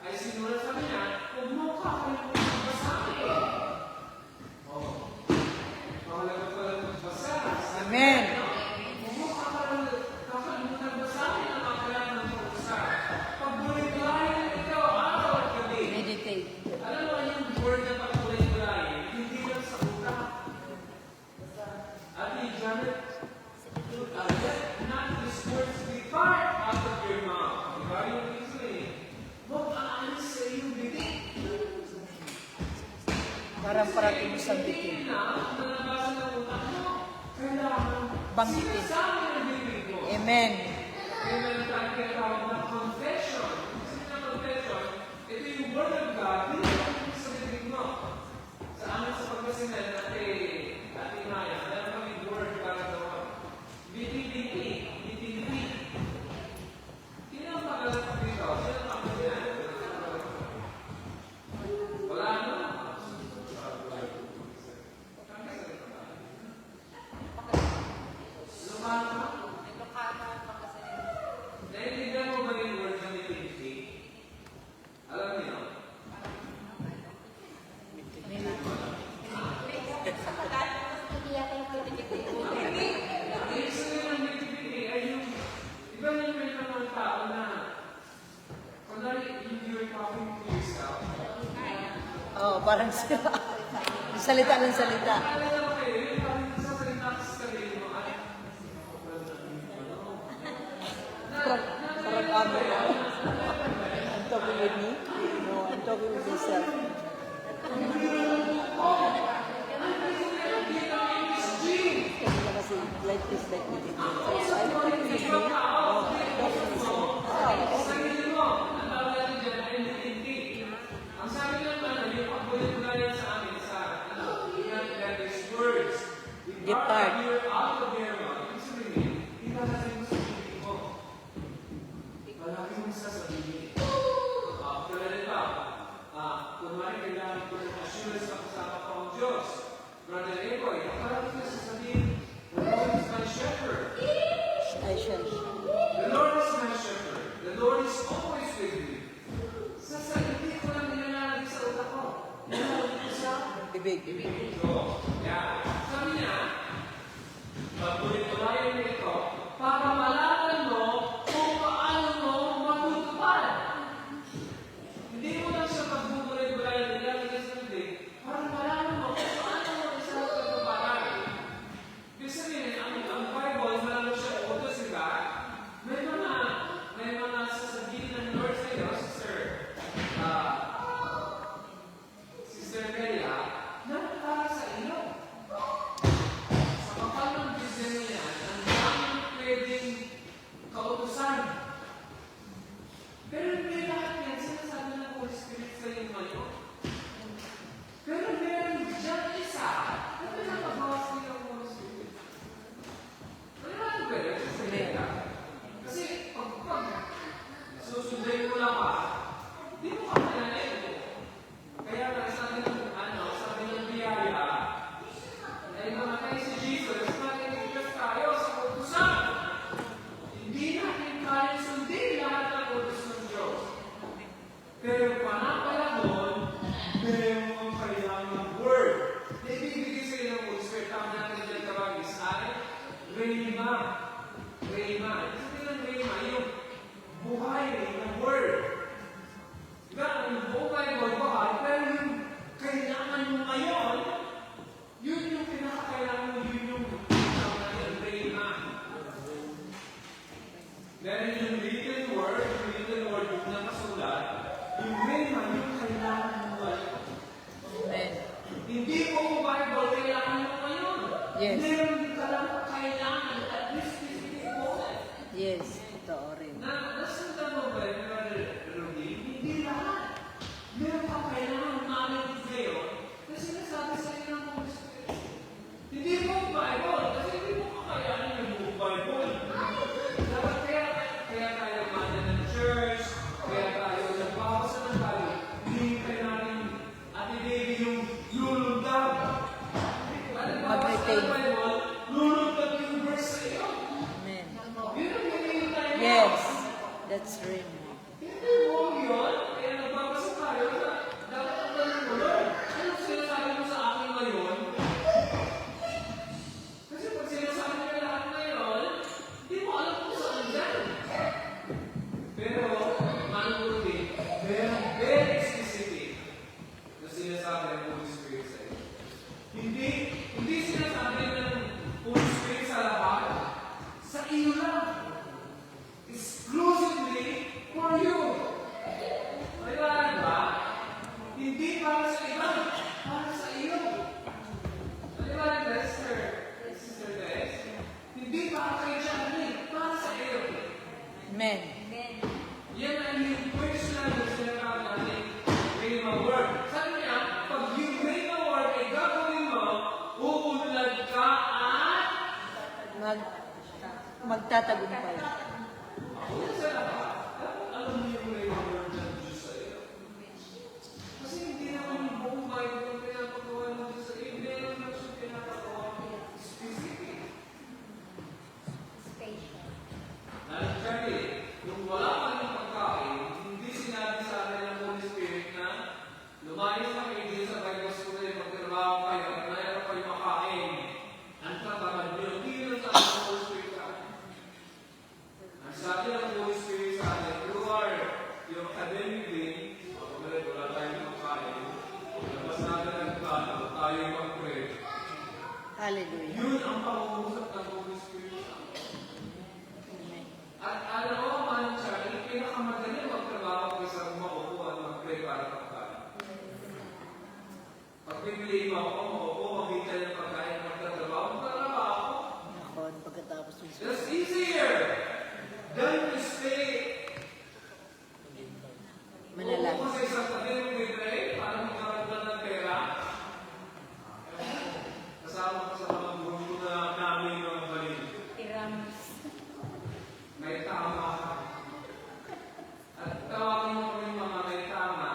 ay sinulat sa kanya, huwag mo kakalimutan basahin. Oh. Mahalaga pala magbasa. Amen. Huwag mo kakalimutan basahin ang aklat ng pag-usa. Pagbulit-bulayan ito, araw at gabi. Meditate. Alam mo yung word na pagbulit-bulayan, hindi lang sa utak. Ate Janet, let not these words depart out of your mouth. Diba yung ito eh? Huwag aalis sa iyong bibig. Parang parating sa bitin. Hindi na nalabasa ng utak mo. Kailangan Banggitin. sinasabi ng bibig mo. Amen. Kaya meron tayong tinatawag na confession. Kasi na confession, ito yung word of God, hindi lang sa bibig mo. Sa amin sa pagkasinan natin, ating maya, meron kami word para doon. Biti-biti. Biti-biti. Sino ang pagalat dito? Sino ang pagalat? Wala na. Lumana. Naiintindihan mo ba yung word na biti-biti? Alam niyo? Ibig sabihin ng biti-biti ay yung, di ba yung may mga tao na, kunwari, you're talking to yourself. Oh, parang sila. Salita ng salita. Alala mo kayo, yung parang sasalita ka sa sarili mo, ay, Parang kami. I'm talking with me? No, I'm talking with myself. Kasi na kasi like this, like this. So, I'm talking with me? No, I'm talking with myself. sarili mo, ang tawag natin dyan ay hindi. Ang sabi naman, yung pagbulit-bulayan sa amin sa, that is words. Depart. You're out of your mouth. Ibig sabihin, ilalagay mo sa bibig mo. Ilalagay mo sa sabihin. Tulad ba? Kunwari, kailangan ko ng assurance na kasama ko ang Diyos. Brother Egoy, nakarapit na sasabihin, the Lord is my shepherd. I shall. The Lord is my shepherd. The Lord is always with me. Hindi ko lang nilalagay sa utak ko. Nilalagay ko sa Bibig. bibig ko. Yeah. Sabi niya, pagbulit-bulayan niya ito, para malaman mo kung paano mo matutupad. Hindi mo lang siya pagbulit-bulayan, nilalagay sa bibig, para malaman mo kung paano mo isa matutupadan. Ibig sabihin, ang Bible, malalo siya utos, diba? May mga sasabihin ng Lord sa iyo, Sister Bella, na para sa iyo. Sa kapal ng Biblia niya, ang daming pwedeng kautusan. Pero hindi lahat yan, sinasabi ng Holy Spirit sa iyo ngayon. Pero meron dyan isa, na pinakabawas niya ang Holy Spirit. Ano ba yun, Sister Bella? Kasi pag susundin mo lang di mo ka mananayin mo. Kaya nga sabi ng biyaya, ay mamatay si Jesus, makikigas tayo sa utusan. Hindi natin kaya sundin lahat ng utos ng Diyos. Pero panapanahon, meron mong kailangan word. Na ibibigay sa iyo ng Holy Spirit, tama natin dyan tawag is ay Rhema. Rhema. Sabi ng Rhema, yung buhay na word. Diba, ang buong Bible, buhay, pero yung kailangan mo ngayon, yun yung pinakakailangan mo, yun yung Rhema. Meron yung written word yung nakasulat, yung Rhema, yung kailangan mo ngayon. Amen. Hindi mo Bible, kailangan mo ngayon. Yes. Meron din ka lang kailangan, at least 50 moment. Yes, totoo rin. Nasundan mo ba yung Let's ring. Hindi mo yun. Kaya nagbabasa tayo na dapat ang galing mo, Lord. Anong sinasabi mo sa akin ngayon? Kasi pag sinasabi ka lahat ngayon, hindi mo alam kung saan dyan. Pero, manong din, very specific na sinasabi ng Holy Spirit sa iyo. Hindi sinasabi ng Holy Spirit sa lahat. Sa iyo lang. Exclusively for you. Maliwanag ba? Hindi para sa iba, para sa iyo. Maliwanag ba, Sister Bess? Hindi para kay Johnny, para sa iyo. Amen. Yan ang yung personal na sinasabi natin, Rhema word. Sabi niya, pag yung Rhema word ay gagawin mo, uunlad ka at Magtatagumpay. ako yan sa lahat. Alam mo yung Rhema word ng Diyos sa iyo. Kasi hindi naman yung buong Bible ang pinapagawa ng Diyos sa iyo. Meron lang siya pinapagawa specific. Actually, nung wala pa ng pagkain, hindi sinabi sa akin ng Holy Spirit na lumayas na kayo din sa Bible School ay magtrabaho kayo at mayroon kayo makain. Ang tatamad niyo, hindi yun sa akin ng Holy Spirit sa akin. Ang sabi ng Holy Spirit sa akin, you are your academic din, wala tayong makain, labas natin ang plano, tayo mag-pray. Hallelujah. Yun ang pangungusap ng Holy Spirit sa akin. Amen. At alam mo, Manong Charlie, pinakamadali magtrabaho kaysa maupo at mag-pray para pagkain. Pag bibili mo ako, maupo, makita yung pagkain, magtatrabaho, magtatrabaho ako. Ako, pagkatapos ng That's easier than to stay. manalangin. Uupo sa isang tabi, mag-pray para magkaroon ng pera. Kasama ko sa mga grupo na namin ng balin. May tama ka. At tawagin mo kami mga may tama,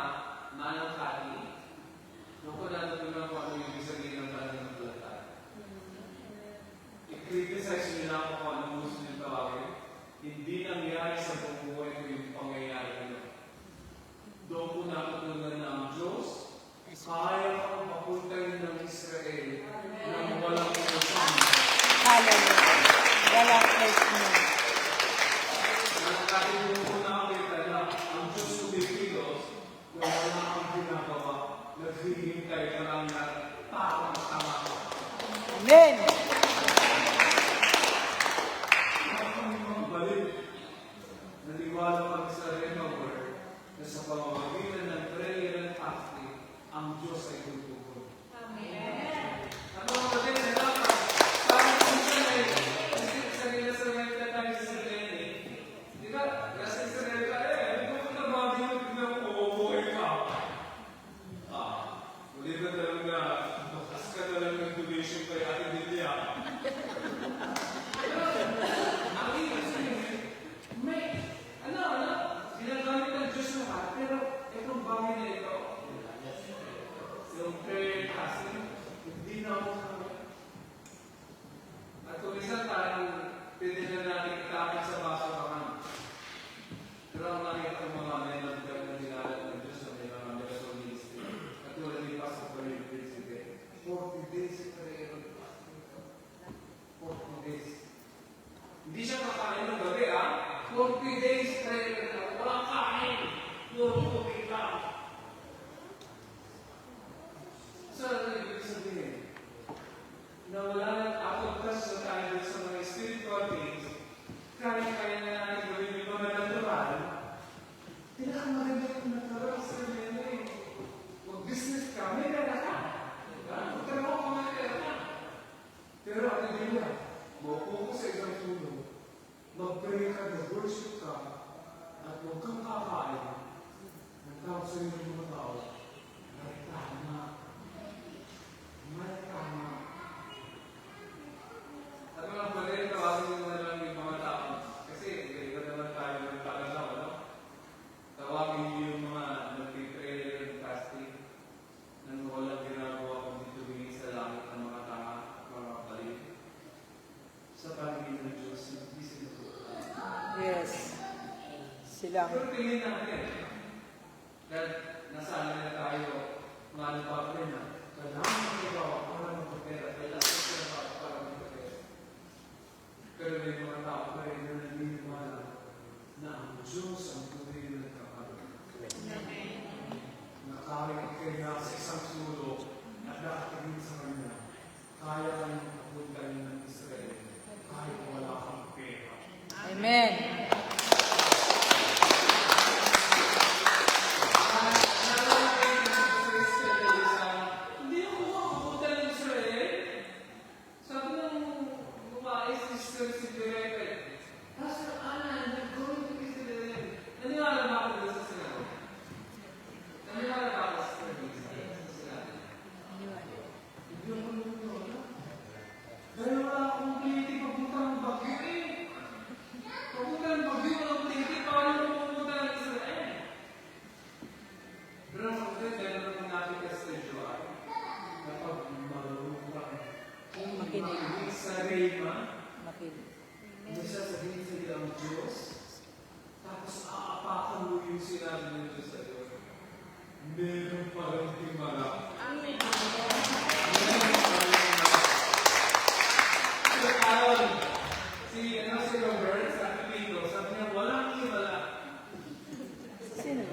manang kati. Doon ko natutunan kung ano yung ibig sabihin ng pananampalataya. I-criticize nyo na ako kung ano gusto nyo tawagin. Hindi nangyari sa buong buhay ko yung pangyayari nyo. Doon ko natutunan na ang Diyos, kaya kang mapuntay ng Israel nang walang usang. Hallelujah. Walang place mo. Nakakalimutan ko na kita na ang Diyos kumikilos kung wala kang ginagawa, naghihintay ka lang na parang tama ka. Amen. Balik, naniwala kami sa Rhema word na sa pamamagitan ng prayer and fasting, ang Diyos ay tutugon. Ano ang pati sa dapat? Parang kung siya ay sarili sa mga tayo sa sarili. Di ba? Nasa Israel ka hindi ko na mabigyan biglang uubuhay ka. Uli ka talaga, bakas ka talaga ng donation kay Ate Lilia. Ang ibig sabihin, may, ginagamit ng Diyos lahat, pero itong bagay na ito, yung prayer fasting, hindi na ako kami. At kung isang tayo, pwede na natin itapit sa baso kaman. Pero ang nakita ng mga menagdag na nilalat ng Diyos na may mga miracle ministry, at tulad ni Pastor Paul Principe, 40 days prayer and fasting. 40 days. Hindi siya kakain ng gabi, 40 days prayer and fasting. Walang kain. Puro tubig lang. So, ano ibig sabihin? Na wala nang out of touch na tayo sa mga spiritual things, kaya na natin gawin yung mga natural, pinakamaganda yung natural sa mga mag-business ka, may pera ka. Magtrabaho ka, may pera ka. Pero ano din yan? Maupo ko sa isang tulong, mag-pray ka, mag-worship ka, at huwag kang kakain, nagtawag sa inyo ng mga tao, may tama. May tama. At mga pwede, tawagin mo na lang yung mga tao. Kasi, iba naman tayo ng talaga, no? Tawagin niyo yung mga nag-prayer and fasting nang walang ginagawa kundi tumingin sa langit ng mga tama, mga kapalid. Sa paningin ng Diyos, hindi sinusuot. Yes. Silang. Pero tingin natin. Dahil nasali na tayo, mga lupa rin na. Kailangan mo ito para magpapera. Kailangan mo ito para magpapera. Pero may mga tao pa rin na naniniwala na ang Diyos ang tunay na nagkakaroon. Nakakarinig kayo na sa isang sulok at nakatingin sa kanya. Kaya kayong kapunta ng Israel kahit wala kang pera. Amen. Hindi ako makapunta ng Israel. Sabi ng babae si Direk, Pastor Ana, I'm going to Israel. Naniwala ba ako doon sa sinabi? Naniwala ba ako sa sinabi? Hindi ako naniwala. Dahil wala akong pliti papunta ng Baguio eh. Papunta ng Baguio, walang pliti. Paano mo pupunta ng Israel? Pero ang sabi, dahil naman natin ka sa Joar, kapag marunong ka, kung makinig sa Rema, hindi siya sabihin sa iyo ang Diyos, tapos aapakan mo yung sinabi ng Diyos sa Diyos. Meron pa rin himala. So, ayon, si Robert, sabi dito, sabi niya, walang himala. Sino?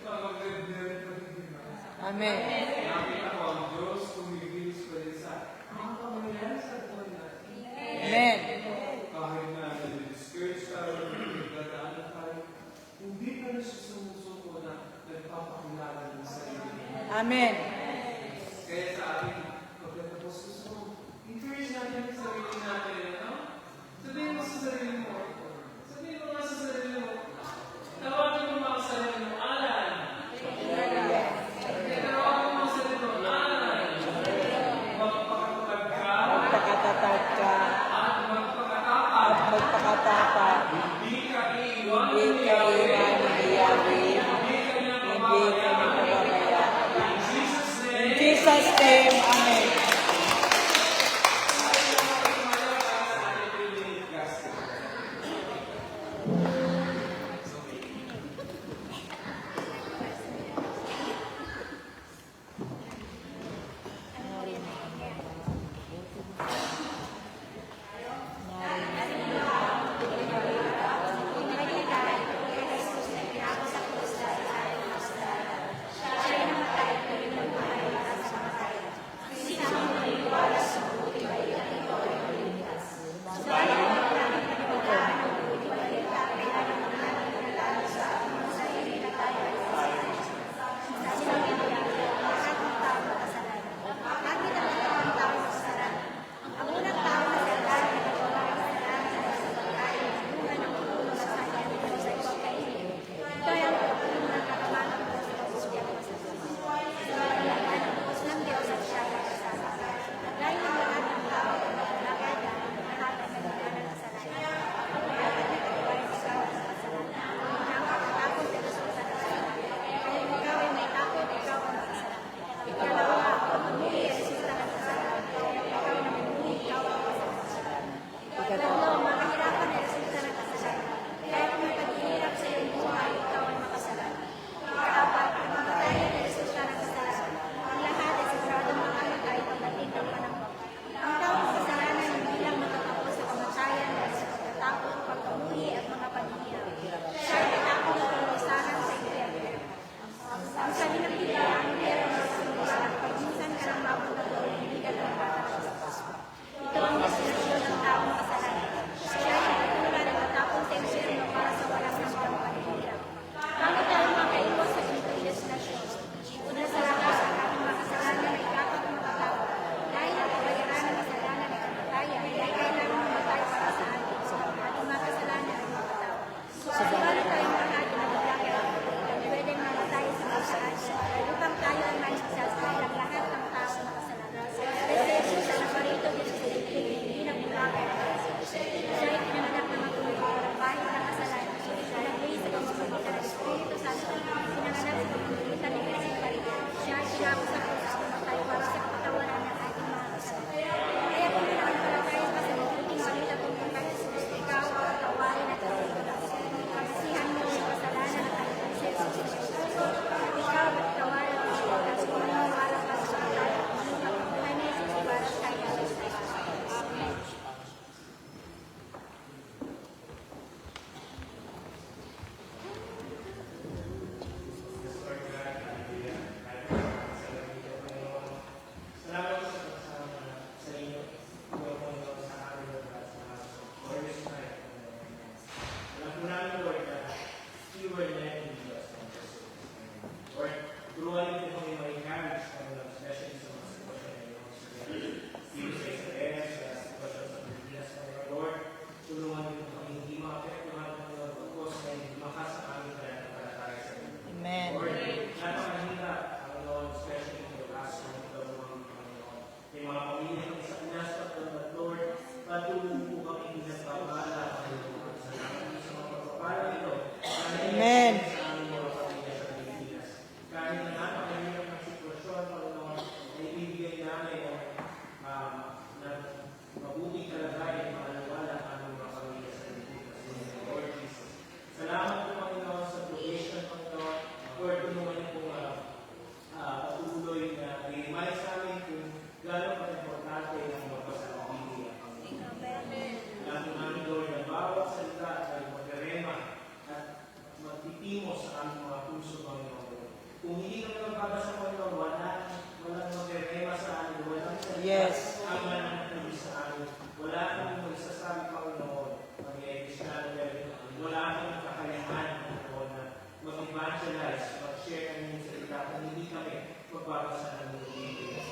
Pag meron pa rin himala. Amen. Nakita ko ang Diyos kumibilis pa rin sa mga pamayaran sa buhay natin. Amen. Kahit na na-discourage tayo, nagdadaanan tayo, hindi ka na siya sumusuko na nagpapakilala ng sarili. Amen. Kaya sa ating pagkatapos gusto ko, encourage natin yung sarili natin. Ano? Sabihin mo sa sarili mo. Sabihin mo nga sa sarili mo. Tawagin mo mga sarili mo, Alan. Tawagin mo mga sarili mo, Alan. Magpakatatag ka. Magpakatatag ka. At magpakatapat. Magpakatapat. Hindi ka iiwan Hindi ni ka Yahweh. iwan ni Yahweh. Hindi ka niya Hindi ka pababayaan. pababayaan. In Jesus' patuloy po kami nagpapala Panginoon. Salamat po sa mga pagpapala ito. Amen. Sa aming mga pamilya sa Pilipinas. Kahit na napakahirap ng sitwasyon, Panginoon, ay ibigay namin ang mabuting kalagayan, maalala ang aming mga pamilya sa Pilipinas. Lord Jesus. Salamat po, Panginoon, sa provision, Panginoon. Lord, tulungan niyo po patuloy na i-remind sa amin kung gano'n ka-importante ang magpasalubili ang Panginoon. Alam po namin, Lord, na bawat salita ay magkarema at magtitimo sa aming mga puso, Panginoon. Kung hindi kami magbabasa, Panginoon, walang magkarema sa amin, walang salita Yes. ang mananatili sa amin. Wala kami magsasabi, Panginoon, mag-i-Kristiyano level. Wala kami kakayahan, Panginoon, na mag-evangelize, mag-share ng inyong salita kung hindi kami magbabasa ng Biblia.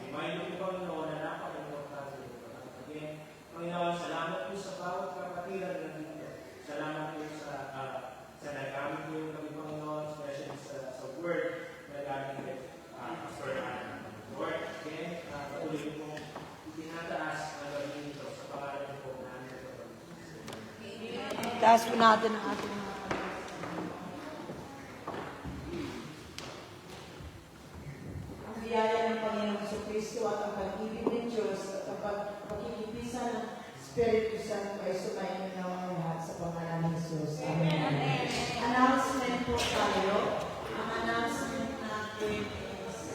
Remind mo, Panginoon, na napaka-importante ito. Again, Panginoon, salamat po sa bawat kapatiran na dito. Salamat po sa nagamit mo yung kami, Panginoon, especially sa word na gamit Pastor Ana. Lord, again, patuloy mo pong itinataas ang gawin ito sa pangalan mo po namin ito. Taas po natin ang ating mga ang biyaya ng Panginoong Kristo at ang pag-ibig ng Diyos at ang pagkikipisa ng Espiritu Santo ay sumayin na ang lahat sa pangalan ng Jesus. Amen. Announcement po tayo. Ang announcement natin is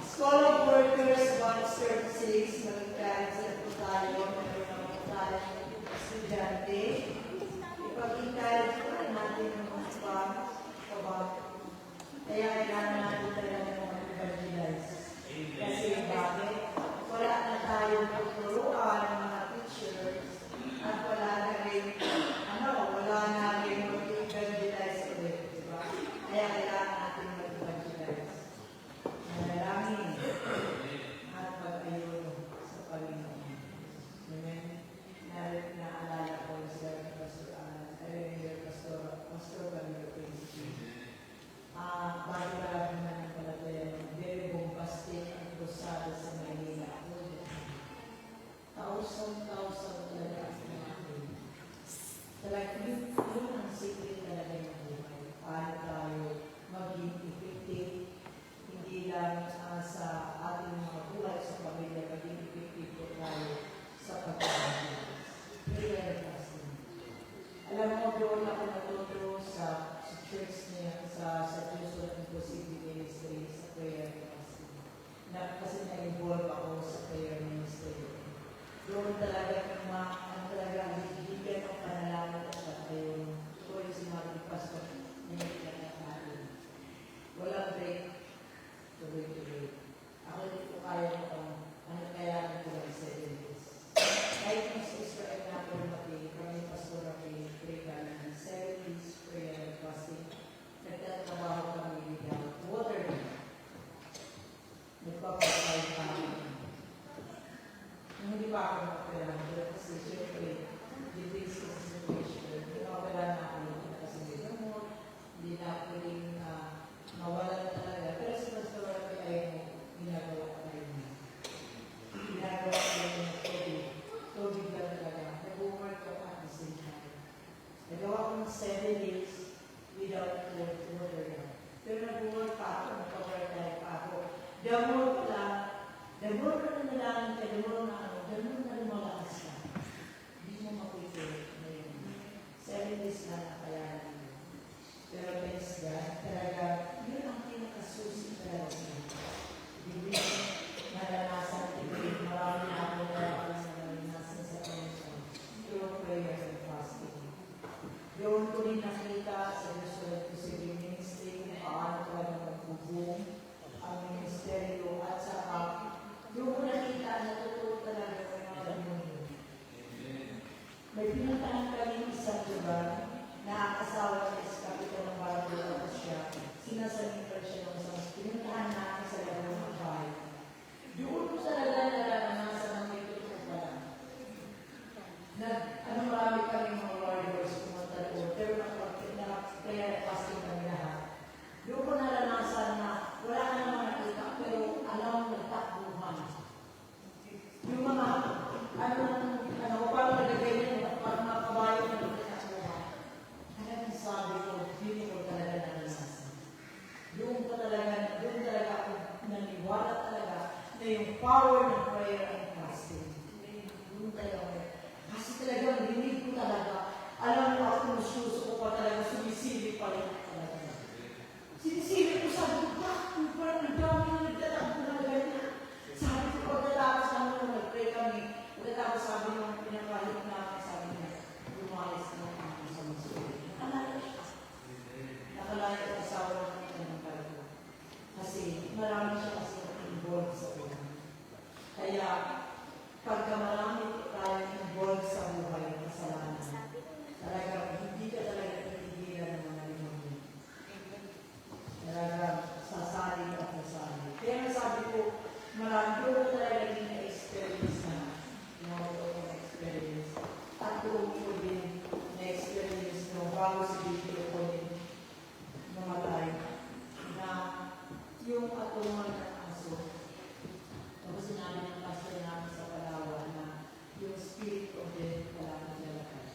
School of Workers 136. Magkakaroon po tayo. Meron po tayo estudyante. Ipag-encourage po natin ng mga kaya kailangan natin talaga ng mag-evangelize. Kasi bakit? Wala na tayong tuturuan ng mga teachers at wala na rin mag-evangelize ulit. Diba? Kaya kailangan natin mag-evangelize. Manalangin at pag-ayun sa Panginoon. Amen. Naalala ko sila ng Pastor Camilo Prince. Bago marami na ng palataya, very bombastic ang krusada sa Maynila. Thousand talaga ang natin. Talaga, yun ang secret talaga ng buhay. Paano tayo maging effective, hindi lang sa ating mga buhay sa pamilya, maging effective po tayo sa pagkakas. Prayer fasting. Alam mo, doon ako natuto sa church niya, sa Diyos of Inclusive Ministry, sa prayer fasting. Kasi na-involve ako sa prayer ministry. Doon talaga talaga bibigyan ng panalangin at pagkayon. Ito yung sinabi ng pastor, nilagyan natin. Walang break, tuloy-tuloy. Ako hindi ko kaya ano kaya ko lang 7 days. Kahit yung sa Israel na ako kami pastor kami pray ng 7 days prayer and fasting. Nagtatrabaho kami without water. Nagpapasay pa kami. Hindi pa ako nakapirang. Kasi siyempre, depends sa situation. Hindi nakapirang na ako kasi may gamot. Hindi na ako rin mawalan talaga. Pero sa pastor ay ginagawa ko rin. Ginagawa ko rin ng COVID. COVID lang talaga. Nag-work ko at the same time. Nagawa ko ng 7 days without water. Pero nag-work pa ako. Nag-work pa ako. The more ka na lang, the more na lumalakas ka. Hindi mo makulit ngayon. 7 days na kaya namin. Pero thanks God, talaga, yun ang pinakasusi talaga. Hindi naranasan ito. Marami na ako naranasan sa Panginoon. Through prayer and fasting. Doon ko rin nakita sa Jesuit Civil Ministry kung paano talaga magbubuong ang ministeryo at saka doon ko nakita na totoo talaga ng mga demonyo. May pinuntahan kami isang lugar na ang asawa niya sa kapitan ng Barangay siya. Sinasalita siya ng isang pinuntahan natin sa laro ng bahay. Doon ko talaga naranasan ng may totoo pala. Marami kami mga warriors pumunta doon. Pero kaya fasting kami lahat. Doon ko naranasan na wala ka naman nakita pero alam mo nagtakbuhan. Yung mga buong ko din na-experience no, bago si Biblia ko din namatay, na yung atungan ng aso. Tapos sinabi ng pastor namin sa Palawan na yung spirit of death wala na lalakad.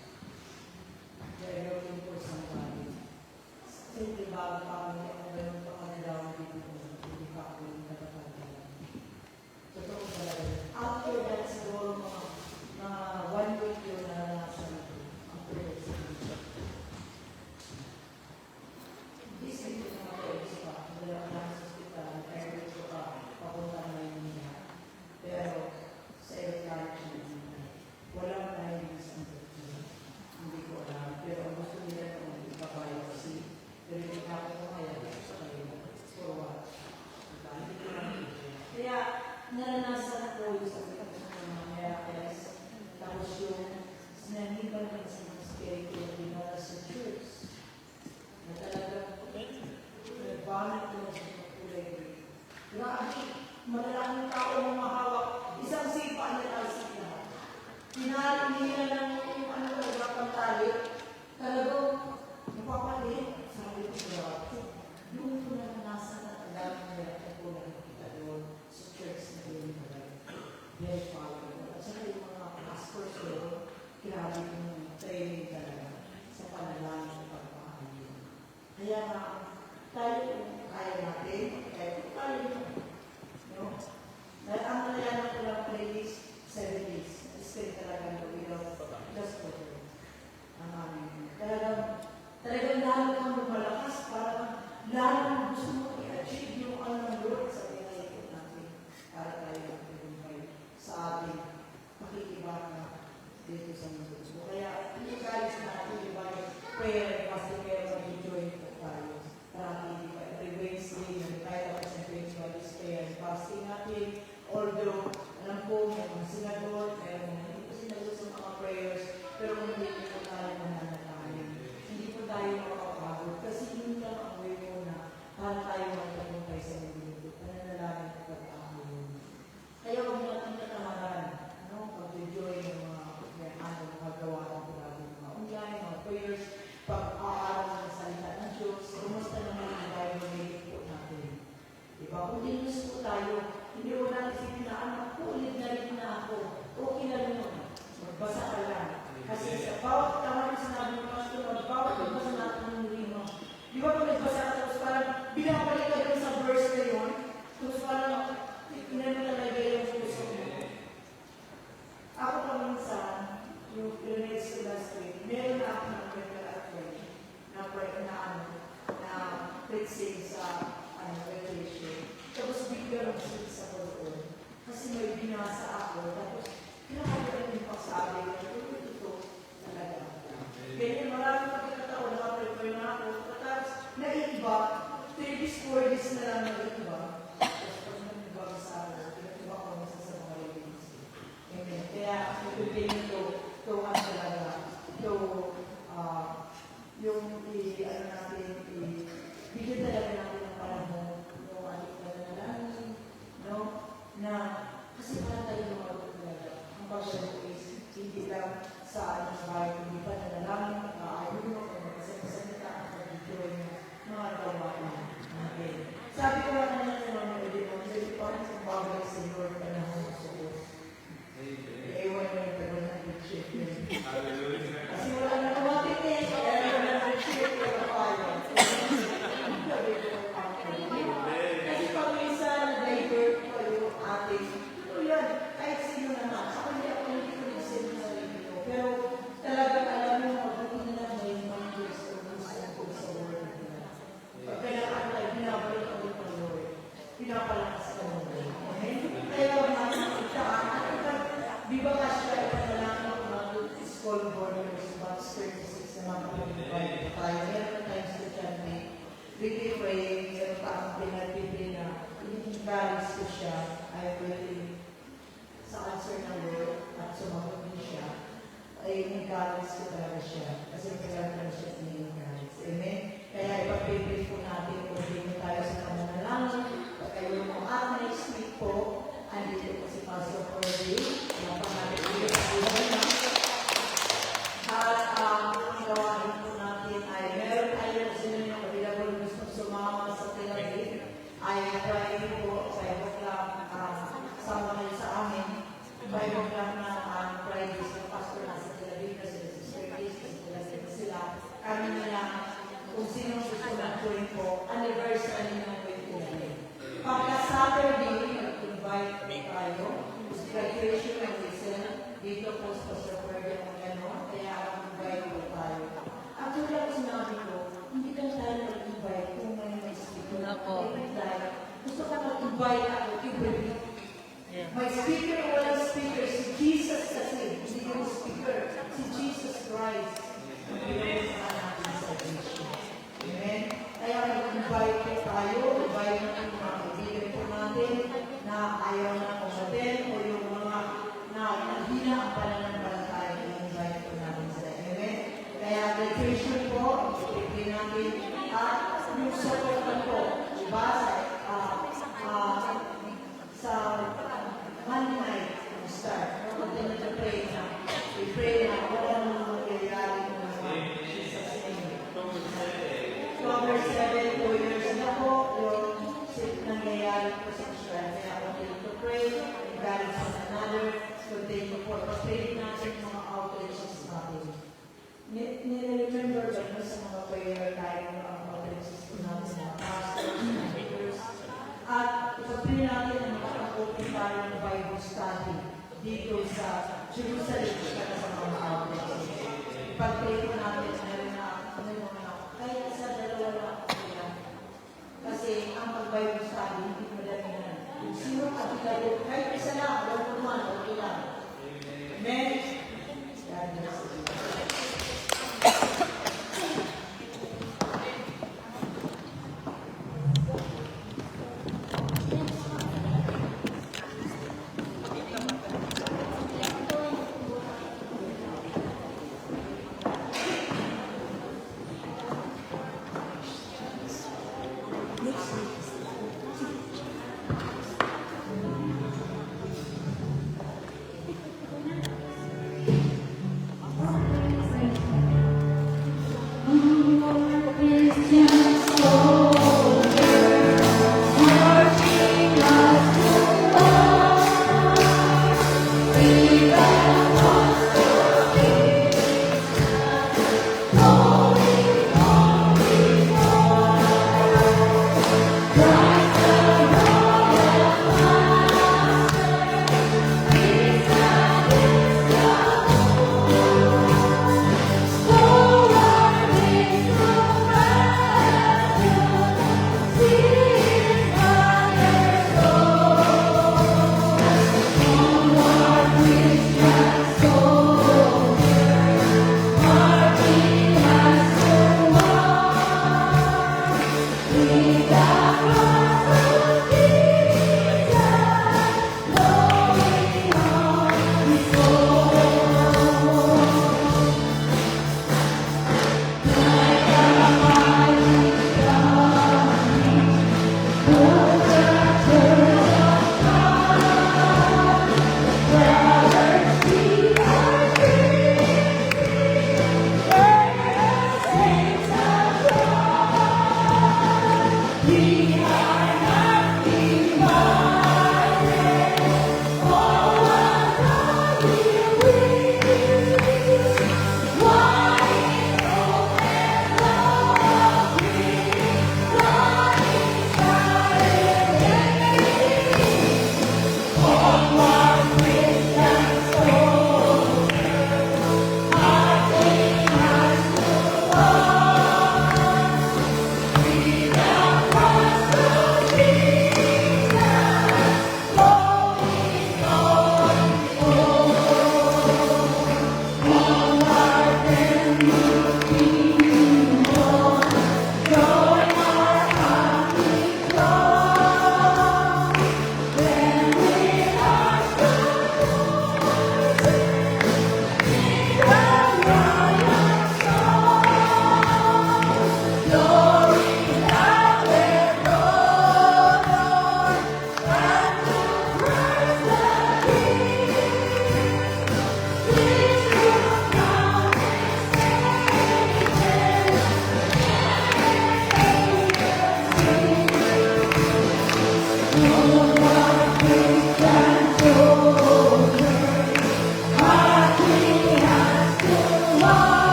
They're looking for somebody. Simple bago pa kami, kung gano'n pa kami daw dito, hindi pa ako yung nakapagdala. Totoo talaga. After that, siguro mga 1 week yun na nasa ang prayer sa Bishop. Hindi simple na mag-aayos pa. Dala ka lang sa hospital, airway ko pa, papunta na yun niya. Pero sa aircraft, walang nailis ang doktor. Hindi ko alam. Pero ang gusto nila kung ipabiopsy, pero hindi na ako kumaya sa kanila. For what? Hindi ko lang. Kaya, naranasan ko yung sa mga miracles. Tapos yung sinaniban ng isang spirito na dinala sa church. Na talagang nagbanat ko sa kulay. Grabe, malaking tao mong mahawak. Isang sipa na lasik na. Pinali nila ng yung ano talaga pantali. Talagang napapalit. Sabi ko grabe. Yung ko na nasa na alam nila at ko nakikita doon sa church na yun very powerful. At saka yung mga pastors doon, grabe yung training talaga sa panalangin ng pagpapahali. Kaya nga, tayo kaya natin, kaya tayo no? Dahil ang nalayanan ko lang playlist, 7 days. Spend talaga ng without just for her. Ang aming. Talagang lalo kang lumalakas, parang lalo kang gusto mo i-achieve yung ano ng Lord sa pinayakot natin para tayo magpupumpay sa ating pakikibaka dito sa mundo. So, kaya, yung guys natin, di ba, yung prayer, kasi kaya mag-enjoy po tayo. Parang hindi pa, every Wednesday, nag-try ako sa 20 prayer, fasting natin, although, alam ko, may mga senador, pero hindi ko sinagot sa mga prayers, pero hindi po tayo mananatayin. Hindi po tayo makakapagod, kasi yun lang ang way mo na para tayo magtagumpay sa mundo. Pananalangin at pagkakaroon. Kaya huwag natin katamaran, pag-enjoy ng mga gawa ng mga online, mga prayers, pag-aaral ng salita ng Diyos, kumusta naman ang Bible reading po natin. Diba? Kung dinis po tayo, hindi mo natin isipin na anak ko, ulit na rin na ako. Okay na rin mo. Magbasa ka lang. Kasi sa bawat tama yung sinabi ng pastor, bawat magbasa natin ng rino. Di ba kung nagbasa ka, tapos parang binabalik ka rin sa verse na yun, tapos parang inano talaga yung puso mo. Ako pa minsan, yung Pilipinas ko last week, meron na ako ng medical advice na preaching sa revelation. Tapos bigla lang sa pagod. Kasi may binasa ako, tapos kinakagalan yung pagsabi na ito talaga. Ganyan, maraming pagkakataon, nakaprepare na ako, tapos naiiba, 3 days, 4 days na lang naiiba. Tapos pag nag-ibang sa ako, pinag-iba ko nasa sa mga readings. Amen. Kaya, ito talaga, yung bigyan talaga natin ng panahon, yung ating pananalangin, no? Na, kasi para tayo lumagot talaga. Ang pag-share is, hindi lang sa bahay, hindi pa nanalangin, nakaayon mo, kasi masalita ang pag-enjoy ng mga gawain natin. Sabi ko lang naman sa mga edito, hindi pa rin sa bagay sa Lord panahon sa Diyos. Ewan mo yung tagal na i-check yun. Kasi wala na kumatin eh, kaya wala na i-check yung kapayan. Kasi pag minsan, nag-divert ko yung ating, ito yan, kahit sino naman. Ako hindi ako nag-iisip sa sarili ko. Pero talaga alam mo, mabuti na lang may mga years o gusto sa word nila. Pag kailangan tayo, binabalik ako ng Lord. Pinapalakas ka ng Lord. Kaya di ba ka siya ipanalangin ng mga school boarders, box 36 na mga kapitibay tayo. Meron tayo estudyante, weekly praying, meron pa akong pinagpipili na i-encourage ko siya, ay willing sa answer ng Lord at sumagot din siya, ay encourage ko talaga siya. Kasi kailangan siya i-encourage. Amen? Kaya ipag-brief po natin kung hindi tayo sa kamanalangin. Pagkayo mo at next week po, andito po si Pastor Corey. Ang pangalit ulit sa buhay na. natin. At yung support po, diba, sa Monday night, start. Continue to pray na. We pray na wala nang mangyayari ng mga Jesus name. Proverbs 7, 2 years na po, yung nangyayari po sa Israel. Kaya continue to pray, encourage one another, continue po. Pray natin mga outreaches natin. Nire-remember ba nyo sa mga prayer tayo ang outreaches po natin mga pastors, leaders, at ipapray natin ang makaka-open tayo ng Bible study dito sa Jerusalem para sa mga outreaches. Pag-pray